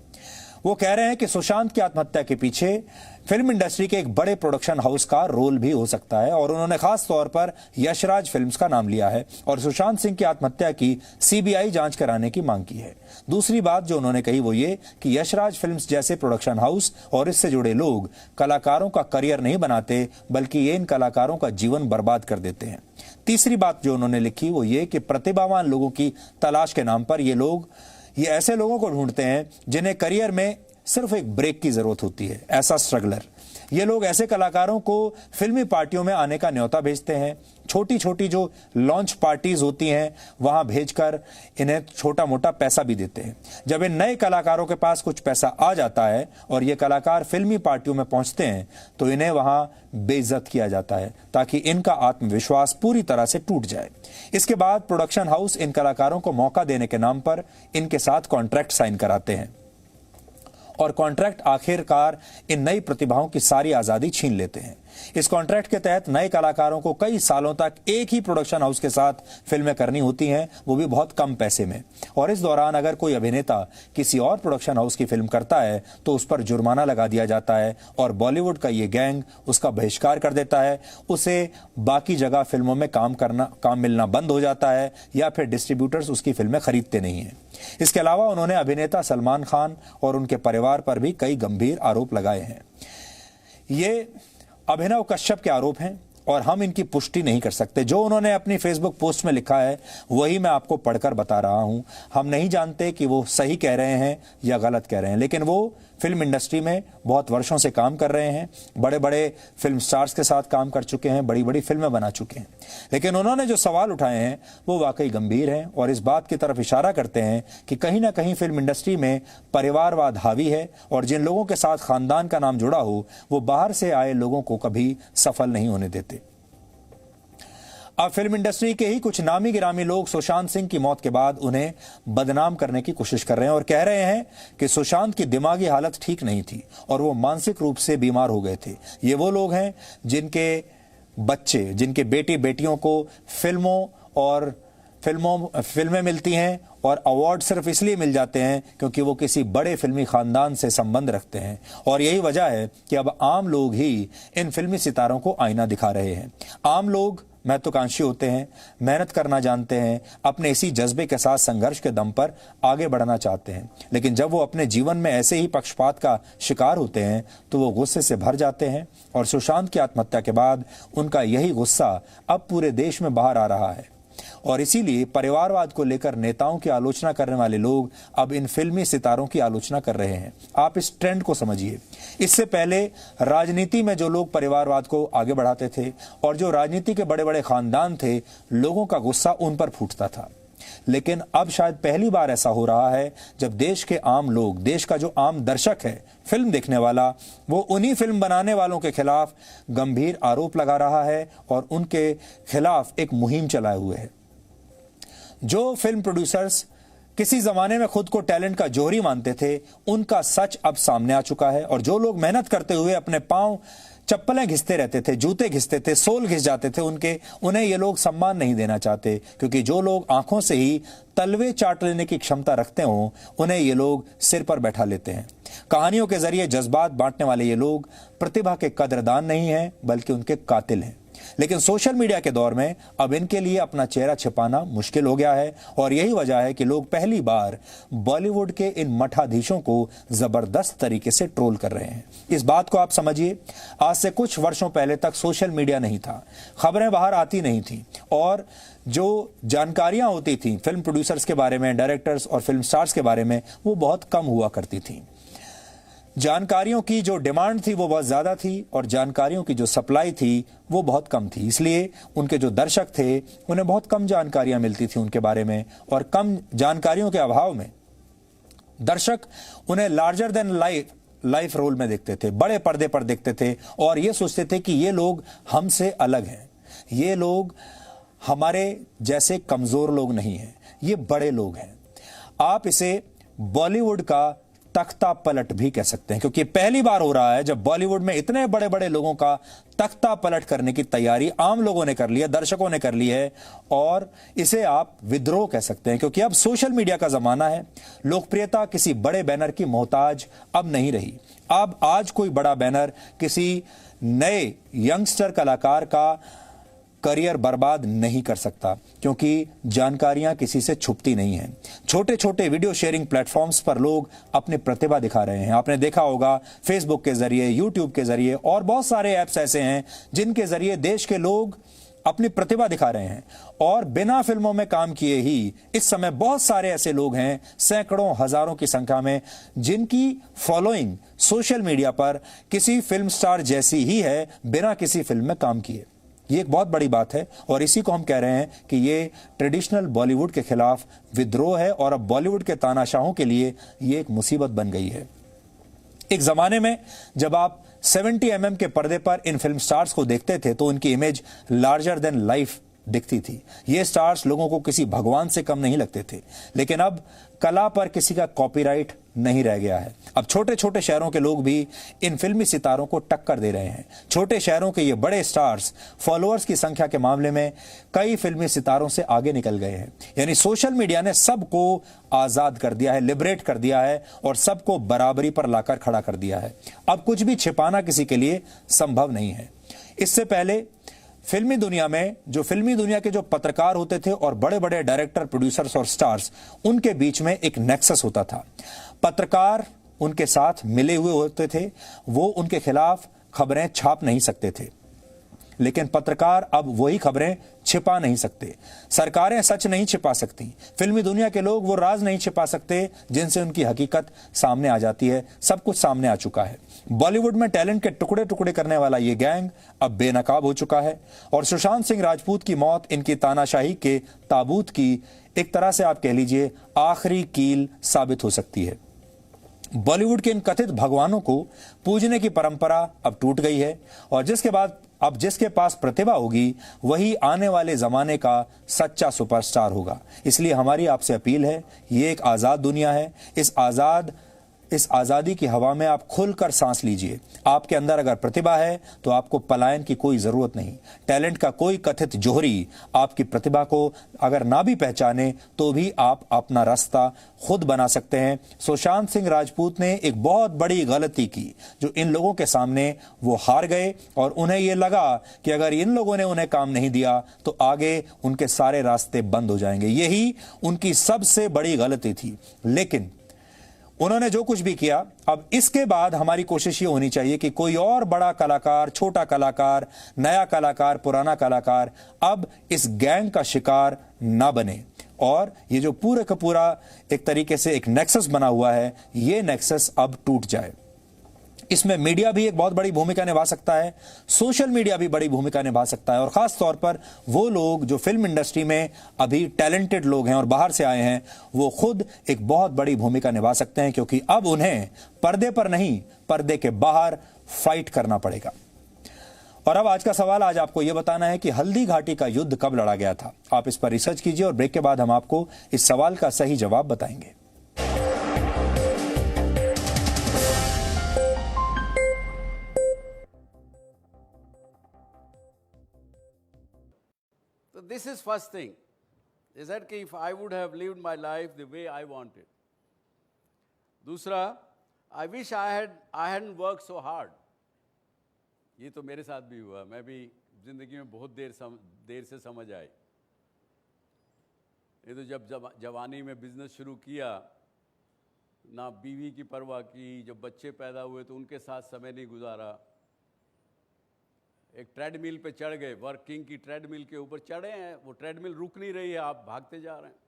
A: वो कह रहे हैं कि सुशांत की आत्महत्या के पीछे फिल्म इंडस्ट्री के एक बड़े प्रोडक्शन हाउस का रोल भी हो सकता है और उन्होंने खास तौर पर यशराज फिल्म्स का नाम लिया है और सुशांत सिंह की आत्महत्या की सीबीआई जांच कराने की मांग की है। दूसरी बात जो उन्होंने कही वो ये कि यशराज फिल्म्स जैसे प्रोडक्शन हाउस और इससे जुड़े लोग कलाकारों का करियर नहीं बनाते बल्कि ये इन कलाकारों का जीवन बर्बाद कर देते हैं। तीसरी बात जो उन्होंने लिखी वो ये कि प्रतिभावान लोगों की तलाश के नाम पर ये ऐसे लोगों को ढूंढते हैं जिन्हें करियर में सिर्फ एक ब्रेक की जरूरत होती है, ऐसा स्ट्रगलर। ये लोग ऐसे कलाकारों को फिल्मी पार्टियों में आने का न्योता भेजते हैं। छोटी छोटी जो लॉन्च पार्टीज होती हैं वहां भेजकर इन्हें छोटा मोटा पैसा भी देते हैं। जब इन नए कलाकारों के पास कुछ पैसा आ जाता है और ये कलाकार फिल्मी पार्टियों में पहुंचते हैं तो इन्हें वहां बेइज्जत किया जाता है ताकि इनका आत्मविश्वास पूरी तरह से टूट जाए। इसके बाद प्रोडक्शन हाउस इन कलाकारों को मौका देने के नाम पर इनके साथ कॉन्ट्रैक्ट साइन कराते हैं और कॉन्ट्रैक्ट आखिरकार इन नई प्रतिभाओं की सारी आजादी छीन लेते हैं। इस कॉन्ट्रैक्ट के तहत नए कलाकारों को कई सालों तक एक ही प्रोडक्शन हाउस के साथ फिल्में करनी होती हैं, वो भी बहुत कम पैसे में। और इस दौरान अगर कोई अभिनेता किसी और प्रोडक्शन हाउस की फिल्म करता है तो उस पर जुर्माना लगा दिया जाता है और बॉलीवुड का ये गैंग उसका बहिष्कार कर देता है। उसे बाकी जगह फिल्मों में काम मिलना बंद हो जाता है या फिर डिस्ट्रीब्यूटर्स उसकी फिल्में खरीदते नहीं हैं। इसके अलावा उन्होंने अभिनेता सलमान खान और उनके परिवार पर भी कई गंभीर आरोप लगाए हैं। ये अभिनव कश्यप के आरोप हैं और हम इनकी पुष्टि नहीं कर सकते। जो उन्होंने अपनी फेसबुक पोस्ट में लिखा है वही मैं आपको पढ़कर बता रहा हूं। हम नहीं जानते कि वो सही कह रहे हैं या गलत कह रहे हैं, लेकिन वो फिल्म इंडस्ट्री में बहुत वर्षों से काम कर रहे हैं, बड़े बड़े फिल्म स्टार्स के साथ काम कर चुके हैं, बड़ी बड़ी फिल्में बना चुके हैं। लेकिन उन्होंने जो सवाल उठाए हैं वो वाकई गंभीर हैं और इस बात की तरफ इशारा करते हैं कि कहीं ना कहीं फिल्म इंडस्ट्री में परिवारवाद हावी है और जिन लोगों के साथ खानदान का नाम जुड़ा हो वो बाहर से आए लोगों को कभी सफल नहीं होने देते। अब फिल्म इंडस्ट्री के ही कुछ नामी गिरामी लोग सुशांत सिंह की मौत के बाद उन्हें बदनाम करने की कोशिश कर रहे हैं और कह रहे हैं कि सुशांत की दिमागी हालत ठीक नहीं थी और वो मानसिक रूप से बीमार हो गए थे। ये वो लोग हैं जिनके बच्चे, जिनके बेटी बेटियों को फिल्में मिलती हैं और अवार्ड सिर्फ इसलिए मिल जाते हैं क्योंकि वो किसी बड़े फिल्मी खानदान से संबंध रखते हैं। और यही वजह है कि अब आम लोग ही इन फिल्मी सितारों को आईना दिखा रहे हैं। आम लोग महत्वाकांक्षी होते हैं, मेहनत करना जानते हैं, अपने इसी जज्बे के साथ संघर्ष के दम पर आगे बढ़ना चाहते हैं, लेकिन जब वो अपने जीवन में ऐसे ही पक्षपात का शिकार होते हैं तो वो गुस्से से भर जाते हैं। और सुशांत की आत्महत्या के बाद उनका यही गुस्सा अब पूरे देश में बाहर आ रहा है और इसीलिए परिवारवाद को लेकर नेताओं की आलोचना करने वाले लोग अब इन फिल्मी सितारों की आलोचना कर रहे हैं। आप इस ट्रेंड को समझिए। इससे पहले राजनीति में जो लोग परिवारवाद को आगे बढ़ाते थे और जो राजनीति के बड़े बड़े खानदान थे, लोगों का गुस्सा उन पर फूटता था। लेकिन अब शायद पहली बार ऐसा हो रहा है जब देश के आम लोग, देश का जो आम दर्शक है, फिल्म देखने वाला, वो उन्हीं फिल्म बनाने वालों के खिलाफ गंभीर आरोप लगा रहा है और उनके खिलाफ एक मुहिम चलाए हुए है। जो फिल्म प्रोड्यूसर्स किसी जमाने में खुद को टैलेंट का जौहरी मानते थे, उनका सच अब सामने आ चुका है और जो लोग मेहनत करते हुए अपने पांव चप्पलें घिसते रहते थे, जूते घिसते थे, सोल घिस जाते थे, उन्हें ये लोग सम्मान नहीं देना चाहते क्योंकि जो लोग आंखों से ही तलवे चाट लेने की क्षमता रखते हों उन्हें ये लोग सिर पर बैठा लेते हैं। कहानियों के जरिए जज्बात बांटने वाले ये लोग प्रतिभा के कदरदान नहीं हैं बल्कि उनके कातिल हैं। लेकिन सोशल मीडिया के दौर में अब इनके लिए अपना चेहरा छिपाना मुश्किल हो गया है और यही वजह है कि लोग पहली बार बॉलीवुड के इन मठाधीशों को जबरदस्त तरीके से ट्रोल कर रहे हैं। इस बात को आप समझिए, आज से कुछ वर्षों पहले तक सोशल मीडिया नहीं था, खबरें बाहर आती नहीं थी और जो जानकारियां होती थी फिल्म प्रोड्यूसर्स के बारे में, डायरेक्टर्स और फिल्म स्टार्स के बारे में, वो बहुत कम हुआ करती थी। जानकारियों की जो डिमांड थी वो बहुत ज्यादा थी और जानकारियों की जो सप्लाई थी वो बहुत कम थी। इसलिए उनके जो दर्शक थे उन्हें बहुत कम जानकारियां मिलती थी उनके बारे में, और कम जानकारियों के अभाव में दर्शक उन्हें लार्जर देन लाइफ रोल में देखते थे, बड़े पर्दे पर देखते थे और ये सोचते थे कि ये लोग हमसे अलग हैं, ये लोग हमारे जैसे कमजोर लोग नहीं हैं, ये बड़े लोग हैं। आप इसे बॉलीवुड का तख्ता पलट भी कह सकते हैं, क्योंकि पहली बार हो रहा है जब बॉलीवुड में इतने बड़े बड़े लोगों का तख्ता पलट करने की तैयारी आम लोगों ने कर ली है, दर्शकों ने कर ली है। और इसे आप विद्रोह कह सकते हैं, क्योंकि अब सोशल मीडिया का जमाना है। लोकप्रियता किसी बड़े बैनर की मोहताज अब नहीं रही। अब आज कोई बड़ा बैनर किसी नए यंगस्टर कलाकार का करियर बर्बाद नहीं कर सकता, क्योंकि जानकारियां किसी से छुपती नहीं हैं। छोटे छोटे वीडियो शेयरिंग प्लेटफॉर्म्स पर लोग अपनी प्रतिभा दिखा रहे हैं। आपने देखा होगा फेसबुक के जरिए, यूट्यूब के जरिए और बहुत सारे ऐप्स ऐसे हैं जिनके जरिए देश के लोग अपनी प्रतिभा दिखा रहे हैं। और बिना फिल्मों में काम किए ही इस समय बहुत सारे ऐसे लोग हैं, सैकड़ों हजारों की संख्या में, जिनकी फॉलोइंग सोशल मीडिया पर किसी फिल्म स्टार जैसी ही है बिना किसी फिल्म में काम किए। ये एक बहुत बड़ी बात है और इसी को हम कह रहे हैं कि ये ट्रेडिशनल बॉलीवुड के खिलाफ विद्रोह है और अब बॉलीवुड के तानाशाहों के लिए ये एक मुसीबत बन गई है। एक जमाने में जब आप 70 mm के पर्दे पर इन फिल्म स्टार्स को देखते थे तो उनकी इमेज लार्जर देन लाइफ दिखती थी। ये स्टार्स लोगों को किसी भगवान से कम नहीं लगते थे। लेकिन अब कला पर किसी का कॉपीराइट नहीं रह गया है। अब छोटे छोटे शहरों के लोग भी इन फिल्मी सितारों को टक्कर दे रहे हैं। छोटे शहरों के ये बड़े स्टार्स फॉलोअर्स की संख्या के मामले में कई फिल्मी सितारों से आगे निकल गए हैं। यानी सोशल मीडिया ने सबको आजाद कर दिया है, लिबरेट कर दिया है और सबको बराबरी पर लाकर खड़ा कर दिया है। अब कुछ भी छिपाना किसी के लिए संभव नहीं है। इससे पहले फिल्मी दुनिया में फिल्मी दुनिया के जो पत्रकार होते थे और बड़े बड़े डायरेक्टर, प्रोड्यूसर्स और स्टार्स, उनके बीच में एक नेक्सस होता था। पत्रकार उनके साथ मिले हुए होते थे, वो उनके खिलाफ खबरें छाप नहीं सकते थे, लेकिन पत्रकार अब वही खबरें छिपा नहीं सकते। सरकारें सच नहीं छिपा सकती, फिल्मी दुनिया के लोग वो राज नहीं छिपा सकते जिनसे उनकी हकीकत सामने आ जाती है। सब कुछ सामने आ चुका है। बॉलीवुड में टैलेंट के टुकड़े टुकड़े करने वाला ये गैंग अब बेनकाब हो चुका है और सुशांत सिंह राजपूत की मौत इनकी तानाशाही के ताबूत की एक तरह से आप कह लीजिए आखिरी कील साबित हो सकती है। बॉलीवुड के इन कथित भगवानों को पूजने की परंपरा अब टूट गई है और जिसके बाद अब जिसके पास प्रतिभा होगी वही आने वाले जमाने का सच्चा सुपरस्टार होगा। इसलिए हमारी आपसे अपील है, ये एक आजाद दुनिया है। इस आजादी की हवा में आप खुलकर सांस लीजिए। आपके अंदर अगर प्रतिभा है तो आपको पलायन की कोई जरूरत नहीं। टैलेंट का कोई कथित जोहरी आपकी प्रतिभा को अगर ना भी पहचाने तो भी आप अपना रास्ता खुद बना सकते हैं। सुशांत सिंह राजपूत ने एक बहुत बड़ी गलती की जो इन लोगों के सामने वो हार गए और उन्हें ये लगा कि अगर इन लोगों ने उन्हें काम नहीं दिया तो आगे उनके सारे रास्ते बंद हो जाएंगे। यही उनकी सबसे बड़ी गलती थी। लेकिन उन्होंने जो कुछ भी किया, अब इसके बाद हमारी कोशिश ये होनी चाहिए कि कोई और बड़ा कलाकार, छोटा कलाकार, नया कलाकार, पुराना कलाकार अब इस गैंग का शिकार ना बने और ये जो पूरे का पूरा एक तरीके से एक नेक्सस बना हुआ है, ये नेक्सस अब टूट जाए। इसमें मीडिया भी एक बहुत बड़ी भूमिका निभा सकता है, सोशल मीडिया भी बड़ी भूमिका निभा सकता है और खास तौर पर वो लोग जो फिल्म इंडस्ट्री में अभी टैलेंटेड लोग हैं और बाहर से आए हैं, वो खुद एक बहुत बड़ी भूमिका निभा सकते हैं, क्योंकि अब उन्हें पर्दे पर नहीं, पर्दे के बाहर फाइट करना पड़ेगा। और अब आज का सवाल, आज आपको यह बताना है कि हल्दी घाटी का युद्ध कब लड़ा गया था। आप इस पर रिसर्च कीजिए और ब्रेक के बाद हम आपको इस सवाल का सही जवाब बताएंगे।
J: This is first thing, is that कि if I would have lived my life the way I wanted. दूसरा, I wish I hadn't worked so hard. ये तो मेरे साथ भी हुआ, मैं भी जिंदगी में बहुत देर से समझ आए। ये तो जब जवानी में बिजनेस शुरू किया, ना बीवी की परवाह की, जब बच्चे पैदा हुए तो उनके साथ समय नहीं गुजारा। एक ट्रेडमिल पे चढ़ गए, वर्किंग की ट्रेडमिल के ऊपर चढ़े हैं, वो ट्रेडमिल रुक नहीं रही है, आप भागते जा रहे हैं।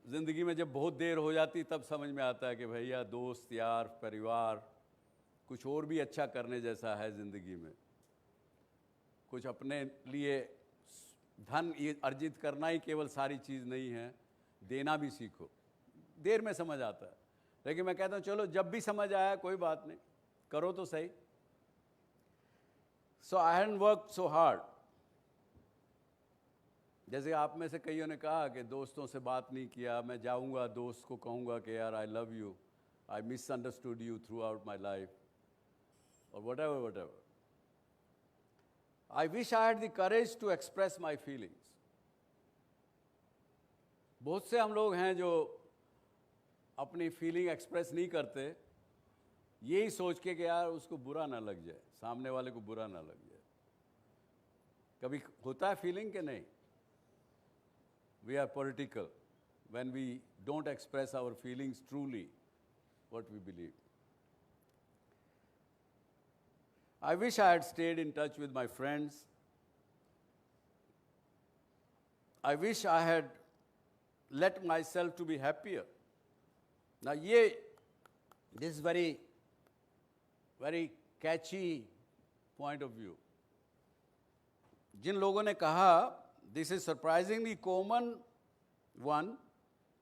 J: जिंदगी में जब बहुत देर हो जाती तब समझ में आता है कि भैया दोस्त यार परिवार कुछ और भी अच्छा करने जैसा है जिंदगी में। कुछ अपने लिए धन अर्जित करना ही केवल सारी चीज़ नहीं है, देना भी सीखो। देर में समझ आता है, लेकिन मैं कहता हूँ चलो जब भी समझ आया कोई बात नहीं, करो तो सही। So I hadn't worked so hard. जैसे आप में से कईयों ने कहा कि दोस्तों से बात नहीं किया, मैं जाऊंगा दोस्त को कहूंगा कि यार I love you, I misunderstood you through out my life, और whatever. I wish I had the courage to express my feelings. बहुत से हम लोग हैं जो अपनी फीलिंग एक्सप्रेस नहीं करते, यही सोच के कि यार उसको बुरा ना लग जाए, सामने वाले को बुरा ना लग जाए। कभी होता है फीलिंग कि नहीं? We are political when we don't express our feelings truly, what we believe. I wish I had stayed in touch with my friends. I wish I had let myself to be happier. Now, this is very catchy point of view. जिन लोगों ने कहा, this is surprisingly common one,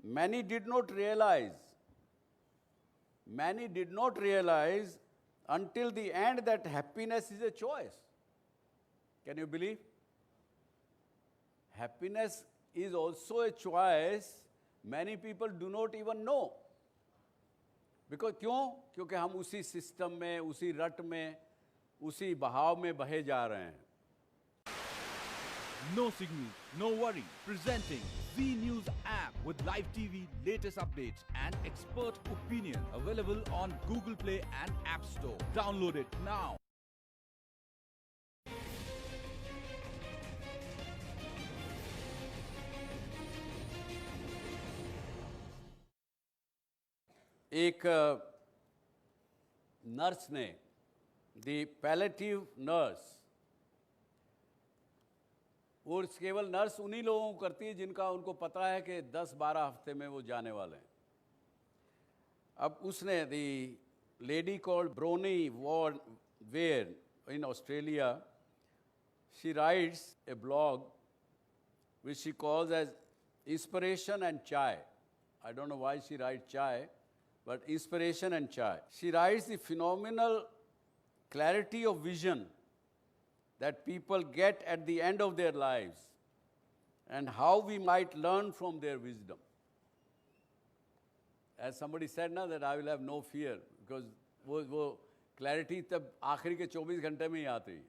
J: many did not realize until the end that happiness is a choice. Can you believe? Happiness is also a choice. Many people do not even know. Because क्यों? क्योंकि हम उसी सिस्टम में, उसी रट में, उसी बहाव में बहे जा रहे हैं।
K: No signal, no worry. Presenting Z News app with live TV, latest updates and expert opinion. Available on Google Play and App Store. Download it now.
J: एक नर्स ने, दी पैलेटिव नर्स, और केवल नर्स उन्हीं लोगों को करती है जिनका उनको पता है कि 10-12 हफ्ते में वो जाने वाले हैं। अब उसने, the lady called Bronnie Ware in Australia, she writes a blog which she calls as inspiration and chai. I don't know why she writes chai, but inspiration and chai. She writes the phenomenal clarity of vision that people get at the end of their lives and how we might learn from their wisdom. As somebody said now that I will have no fear, because वो clarity तब आखिरी के 24 घंटे में ही आती है।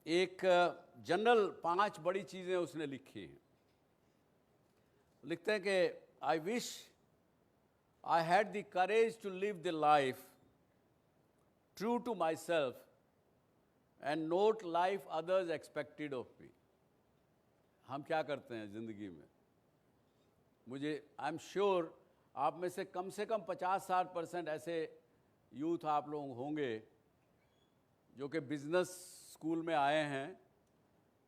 J: एक जनरल 5 बड़ी चीज़ें उसने लिखी हैं। लिखते हैं कि I wish I had the courage to live the life true to myself and not life others expected of me. हम क्या करते हैं ज़िंदगी में? मुझे आई एम श्योर आप में से कम 50-60% ऐसे यूथ आप लोग होंगे जो कि बिजनेस स्कूल में आए हैं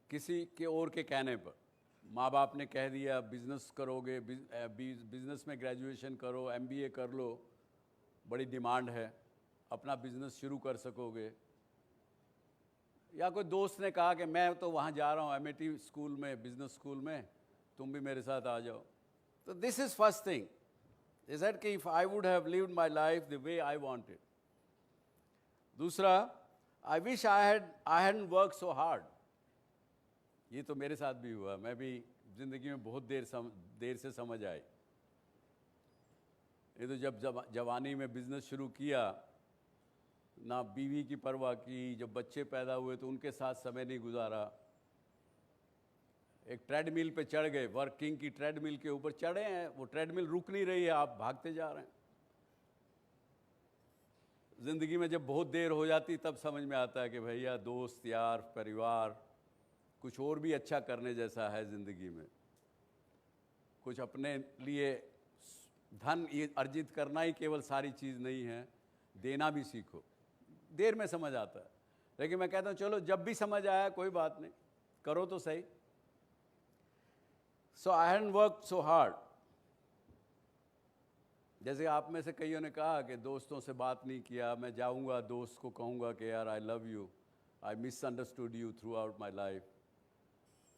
J: किसी के और के कहने पर। माँ बाप ने कह दिया बिजनेस करोगे, बिजनेस में ग्रेजुएशन करो, MBA कर लो, बड़ी डिमांड है, अपना बिजनेस शुरू कर सकोगे। या कोई दोस्त ने कहा कि मैं तो वहाँ जा रहा हूँ MIT स्कूल में, बिजनेस स्कूल में, तुम भी मेरे साथ आ जाओ। तो this is first thing, is that कि if I would have lived my life the way I wanted. दूसरा, I wish I hadn't work so hard. ये तो मेरे साथ भी हुआ, मैं भी ज़िंदगी में बहुत देर से समझ आई। ये तो जब जवानी में बिजनेस शुरू किया, ना बीवी की परवाह की, जब बच्चे पैदा हुए तो उनके साथ समय नहीं गुजारा। एक ट्रेडमिल पे चढ़ गए, वर्किंग की ट्रेडमिल के ऊपर चढ़े हैं, वो ट्रेडमिल रुक नहीं रही है, आप भागते जा रहे हैं। ज़िंदगी में जब बहुत देर हो जाती तब समझ में आता है कि भैया दोस्त यार परिवार कुछ और भी अच्छा करने जैसा है ज़िंदगी में। कुछ अपने लिए धन अर्जित करना ही केवल सारी चीज़ नहीं है, देना भी सीखो। देर में समझ आता है, लेकिन मैं कहता हूँ चलो जब भी समझ आया कोई बात नहीं, करो तो सही। So I hadn't worked so hard. जैसे आप में से कईयों ने कहा कि दोस्तों से बात नहीं किया, मैं जाऊंगा दोस्त को कहूंगा कि यार I love you, I misunderstood you through out my life,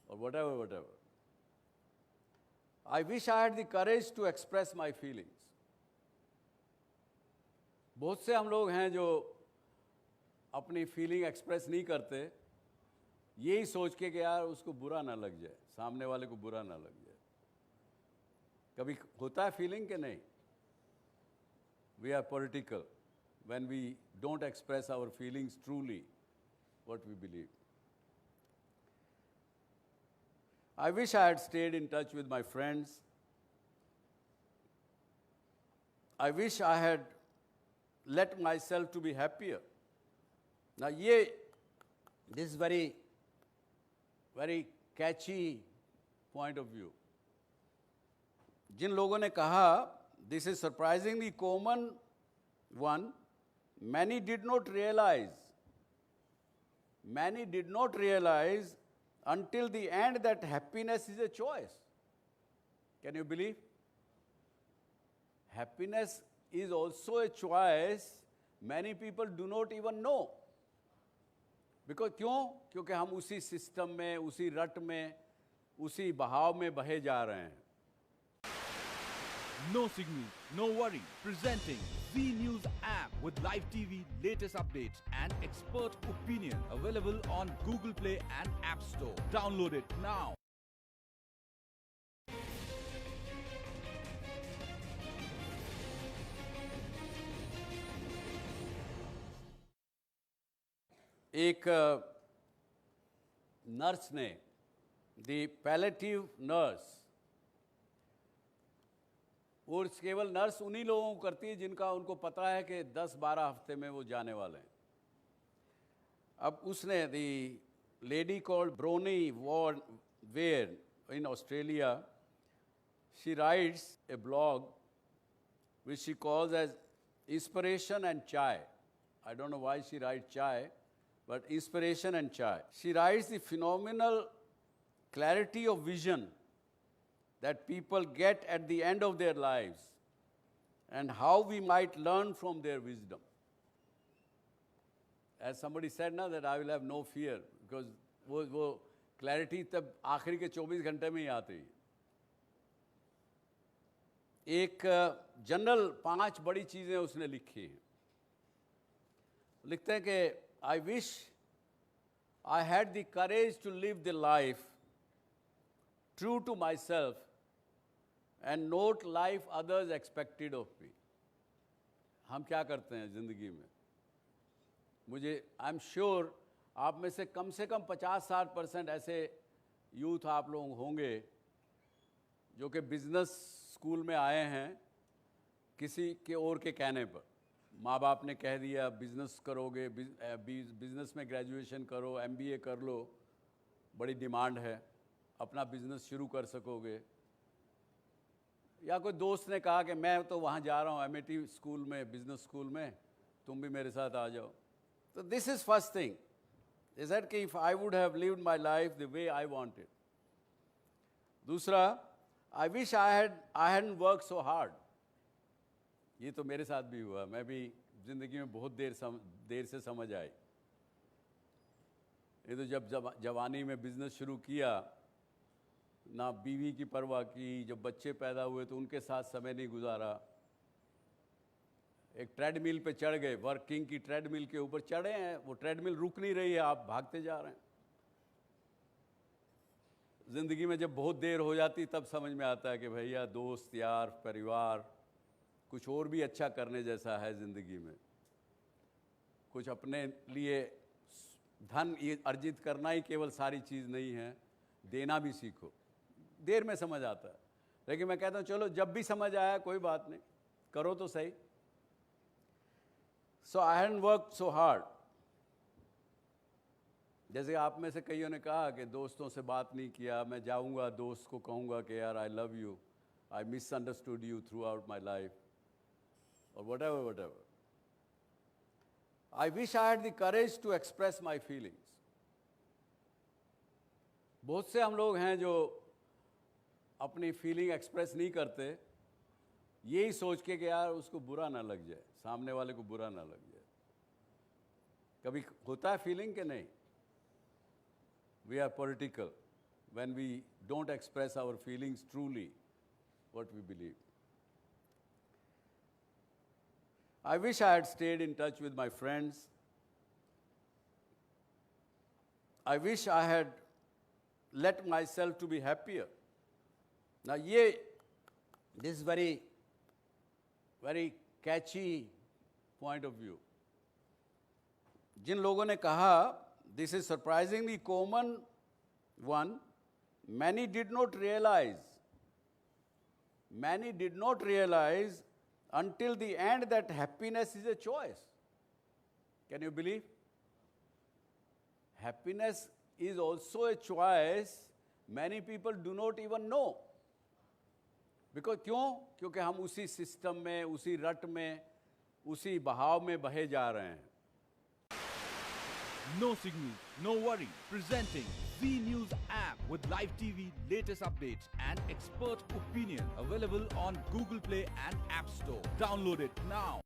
J: और whatever. I wish I had the courage to express my feelings. बहुत से हम लोग हैं जो अपनी फीलिंग एक्सप्रेस नहीं करते, यही सोच के कि यार उसको बुरा ना लग जाए, सामने वाले को बुरा ना लग जाए। कभी होता है फीलिंग के नहीं? We are political when we don't express our feelings truly, what we believe. I wish I had stayed in touch with my friends. I wish I had let myself to be happier. Now, this is very catchy point of view. जिन लोगों ने कहा, this is surprisingly common one, many did not realize until the end that happiness is a choice. Can you believe? Happiness is also a choice. Many people do not even know. Because क्यों? क्योंकि हम उसी सिस्टम में, उसी रट में, उसी बहाव में बहे जा रहे हैं।
K: No signal, no worry. Presenting Z News app with live TV, latest updates and expert opinion. Available on Google Play and App Store. Download it now.
J: एक नर्स ने, दी पैलेटिव नर्स, वो केवल नर्स उन्हीं लोगों को करती है जिनका उनको पता है कि 10-12 हफ्ते में वो जाने वाले हैं। अब उसने, the lady called Bronnie Ware in Australia, she writes a blog which she calls as inspiration and chai. I don't know why she write chai, but inspiration and chai. She writes the phenomenal clarity of vision that people get at the end of their lives and how we might learn from their wisdom. As somebody said now that I will have no fear because वो clarity तब आखिरी के 24 घंटे में ही आती है। एक जनरल 5 बड़ी चीज़ें उसने लिखी हैं। लिखते हैं कि I wish I had the courage to live the life true to myself and not life others expected of me. हम क्या करते हैं ज़िंदगी में? I'm sure आप में से कम 50-60% ऐसे यूथ आप लोग होंगे जो कि बिजनेस स्कूल में आए हैं किसी के और के कहने पर। माँ बाप ने कह दिया बिजनेस करोगे, बिजनेस में ग्रेजुएशन करो, MBA कर लो, बड़ी डिमांड है, अपना बिजनेस शुरू कर सकोगे। या कोई दोस्त ने कहा कि मैं तो वहाँ जा रहा हूँ MIT स्कूल में, बिजनेस स्कूल में, तुम भी मेरे साथ आ जाओ। तो this is first thing, is that कि if I would have lived my life the way I wanted. दूसरा, I wish I hadn't work so hard. ये तो मेरे साथ भी हुआ, मैं भी ज़िंदगी में बहुत देर से समझ आई। ये तो जब जवानी में बिज़नेस शुरू किया, ना बीवी की परवाह की, जब बच्चे पैदा हुए तो उनके साथ समय नहीं गुजारा। एक ट्रेडमिल पे चढ़ गए, वर्किंग की ट्रेडमिल के ऊपर चढ़े हैं, वो ट्रेडमिल रुक नहीं रही है, आप भागते जा रहे हैं। ज़िंदगी में जब बहुत देर हो जाती तब समझ में आता है कि भैया दोस्त यार परिवार कुछ और भी अच्छा करने जैसा है ज़िंदगी में। कुछ अपने लिए धन अर्जित करना ही केवल सारी चीज़ नहीं है, देना भी सीखो। देर में समझ आता है, लेकिन मैं कहता हूँ चलो जब भी समझ आया कोई बात नहीं, करो तो सही। So I hadn't worked so hard. जैसे आप में से कईयों ने कहा कि दोस्तों से बात नहीं किया, मैं जाऊँगा दोस्त को कहूँगा कि यार I love you, I misunderstood you through out my life, और whatever. I wish I had the courage to express my feelings. बहुत से हम लोग हैं जो अपनी फीलिंग एक्सप्रेस नहीं करते, यही सोच के कि यार उसको बुरा ना लग जाए, सामने वाले को बुरा ना लग जाए। कभी होता है फीलिंग के नहीं? We are political when we don't express our feelings truly, what we believe. I wish I had stayed in touch with my friends. I wish I had let myself to be happier. Now, this is very catchy point of view. जिन लोगों ने कहा, this is surprisingly common one, many did not realize until the end that happiness is a choice. Can you believe? Happiness is also a choice. Many people do not even know. Because क्यों? क्योंकि हम उसी सिस्टम में, उसी रट में, उसी बहाव में बहे जा रहे हैं.
K: No signal, no worry. Presenting Z News app with live TV, latest updates and expert opinion. Available on Google Play and App Store. Download it now.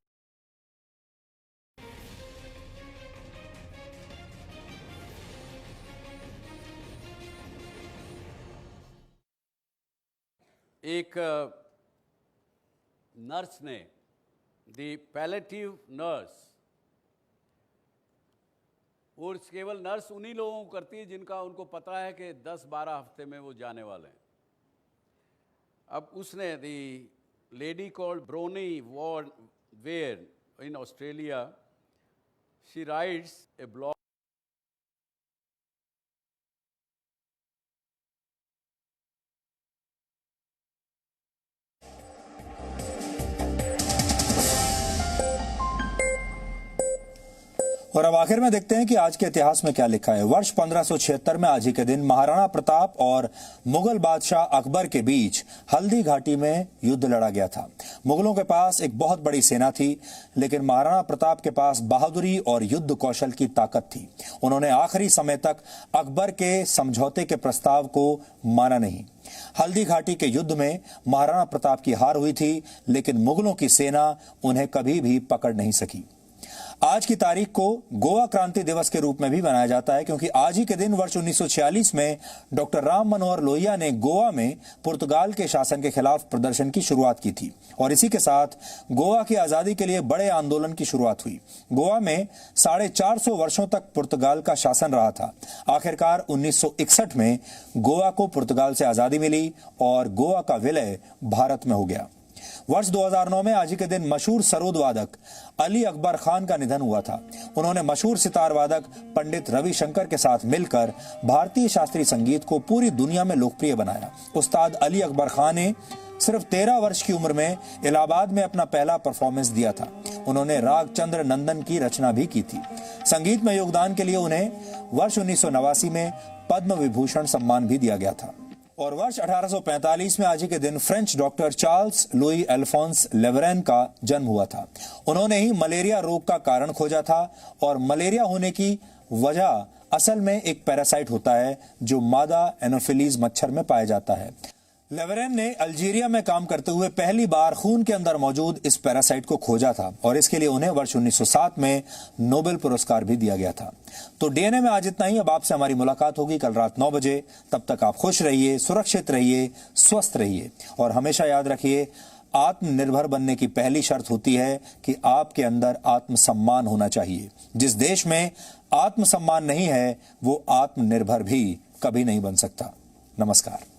J: एक नर्स ने, दी पैलेटिव नर्स, और केवल नर्स उन्हीं लोगों को करती है जिनका उनको पता है कि 10-12 हफ्ते में वो जाने वाले हैं. अब उसने, the lady called Bronnie Ware in Australia, she writes a blog.
A: और अब आखिर में देखते हैं कि आज के इतिहास में क्या लिखा है. वर्ष 1576 में आज ही के दिन महाराणा प्रताप और मुगल बादशाह अकबर के बीच हल्दी घाटी में युद्ध लड़ा गया था. मुगलों के पास एक बहुत बड़ी सेना थी, लेकिन महाराणा प्रताप के पास बहादुरी और युद्ध कौशल की ताकत थी. उन्होंने आखिरी समय तक अकबर के समझौते के प्रस्ताव को माना नहीं. हल्दी घाटी के युद्ध में महाराणा प्रताप की हार हुई थी, लेकिन मुगलों की सेना उन्हें कभी भी पकड़ नहीं सकी. आज की तारीख को गोवा क्रांति दिवस के रूप में भी मनाया जाता है, क्योंकि आज ही के दिन वर्ष 1946 में डॉक्टर राम मनोहर लोहिया ने गोवा में पुर्तगाल के शासन के खिलाफ प्रदर्शन की शुरुआत की थी और इसी के साथ गोवा की आजादी के लिए बड़े आंदोलन की शुरुआत हुई. गोवा में 450 वर्षों तक पुर्तगाल का शासन रहा था. आखिरकार 1961 में गोवा को पुर्तगाल से आजादी मिली और गोवा का विलय भारत में हो गया. वर्ष 2009 में आज ही के दिन मशहूर सरोद वादक अली अकबर खान का निधन हुआ था. उन्होंने मशहूर सितार वादक पंडित रविशंकर के साथ मिलकर भारतीय शास्त्रीय संगीत को पूरी दुनिया में लोकप्रिय बनाया. उस्ताद अली अकबर खान ने सिर्फ 13 वर्ष की उम्र में इलाहाबाद में अपना पहला परफॉर्मेंस दिया था. उन्होंने राग चंद्र नंदन की रचना भी की थी. संगीत में योगदान के लिए उन्हें वर्ष 1989 में पद्म विभूषण सम्मान भी दिया गया था. और वर्ष 1845 में आज ही के दिन French doctor Charles Louis Alphonse Laveran का जन्म हुआ था. उन्होंने ही मलेरिया रोग का कारण खोजा था और मलेरिया होने की वजह असल में एक पैरासाइट होता है जो मादा एनोफिलीज मच्छर में पाया जाता है. लेवरेन ने अल्जीरिया में काम करते हुए पहली बार खून के अंदर मौजूद इस पैरासाइट को खोजा था और इसके लिए उन्हें वर्ष 1907 में नोबेल पुरस्कार भी दिया गया था. तो डीएनए में आज इतना ही. अब आपसे हमारी मुलाकात होगी कल रात 9 बजे. तब तक आप खुश रहिए, सुरक्षित रहिए, स्वस्थ रहिए और हमेशा याद रखिए, आत्मनिर्भर बनने की पहली शर्त होती है कि आपके अंदर आत्मसम्मान होना चाहिए. जिस देश में आत्मसम्मान नहीं है वो आत्मनिर्भर भी कभी नहीं बन सकता. नमस्कार.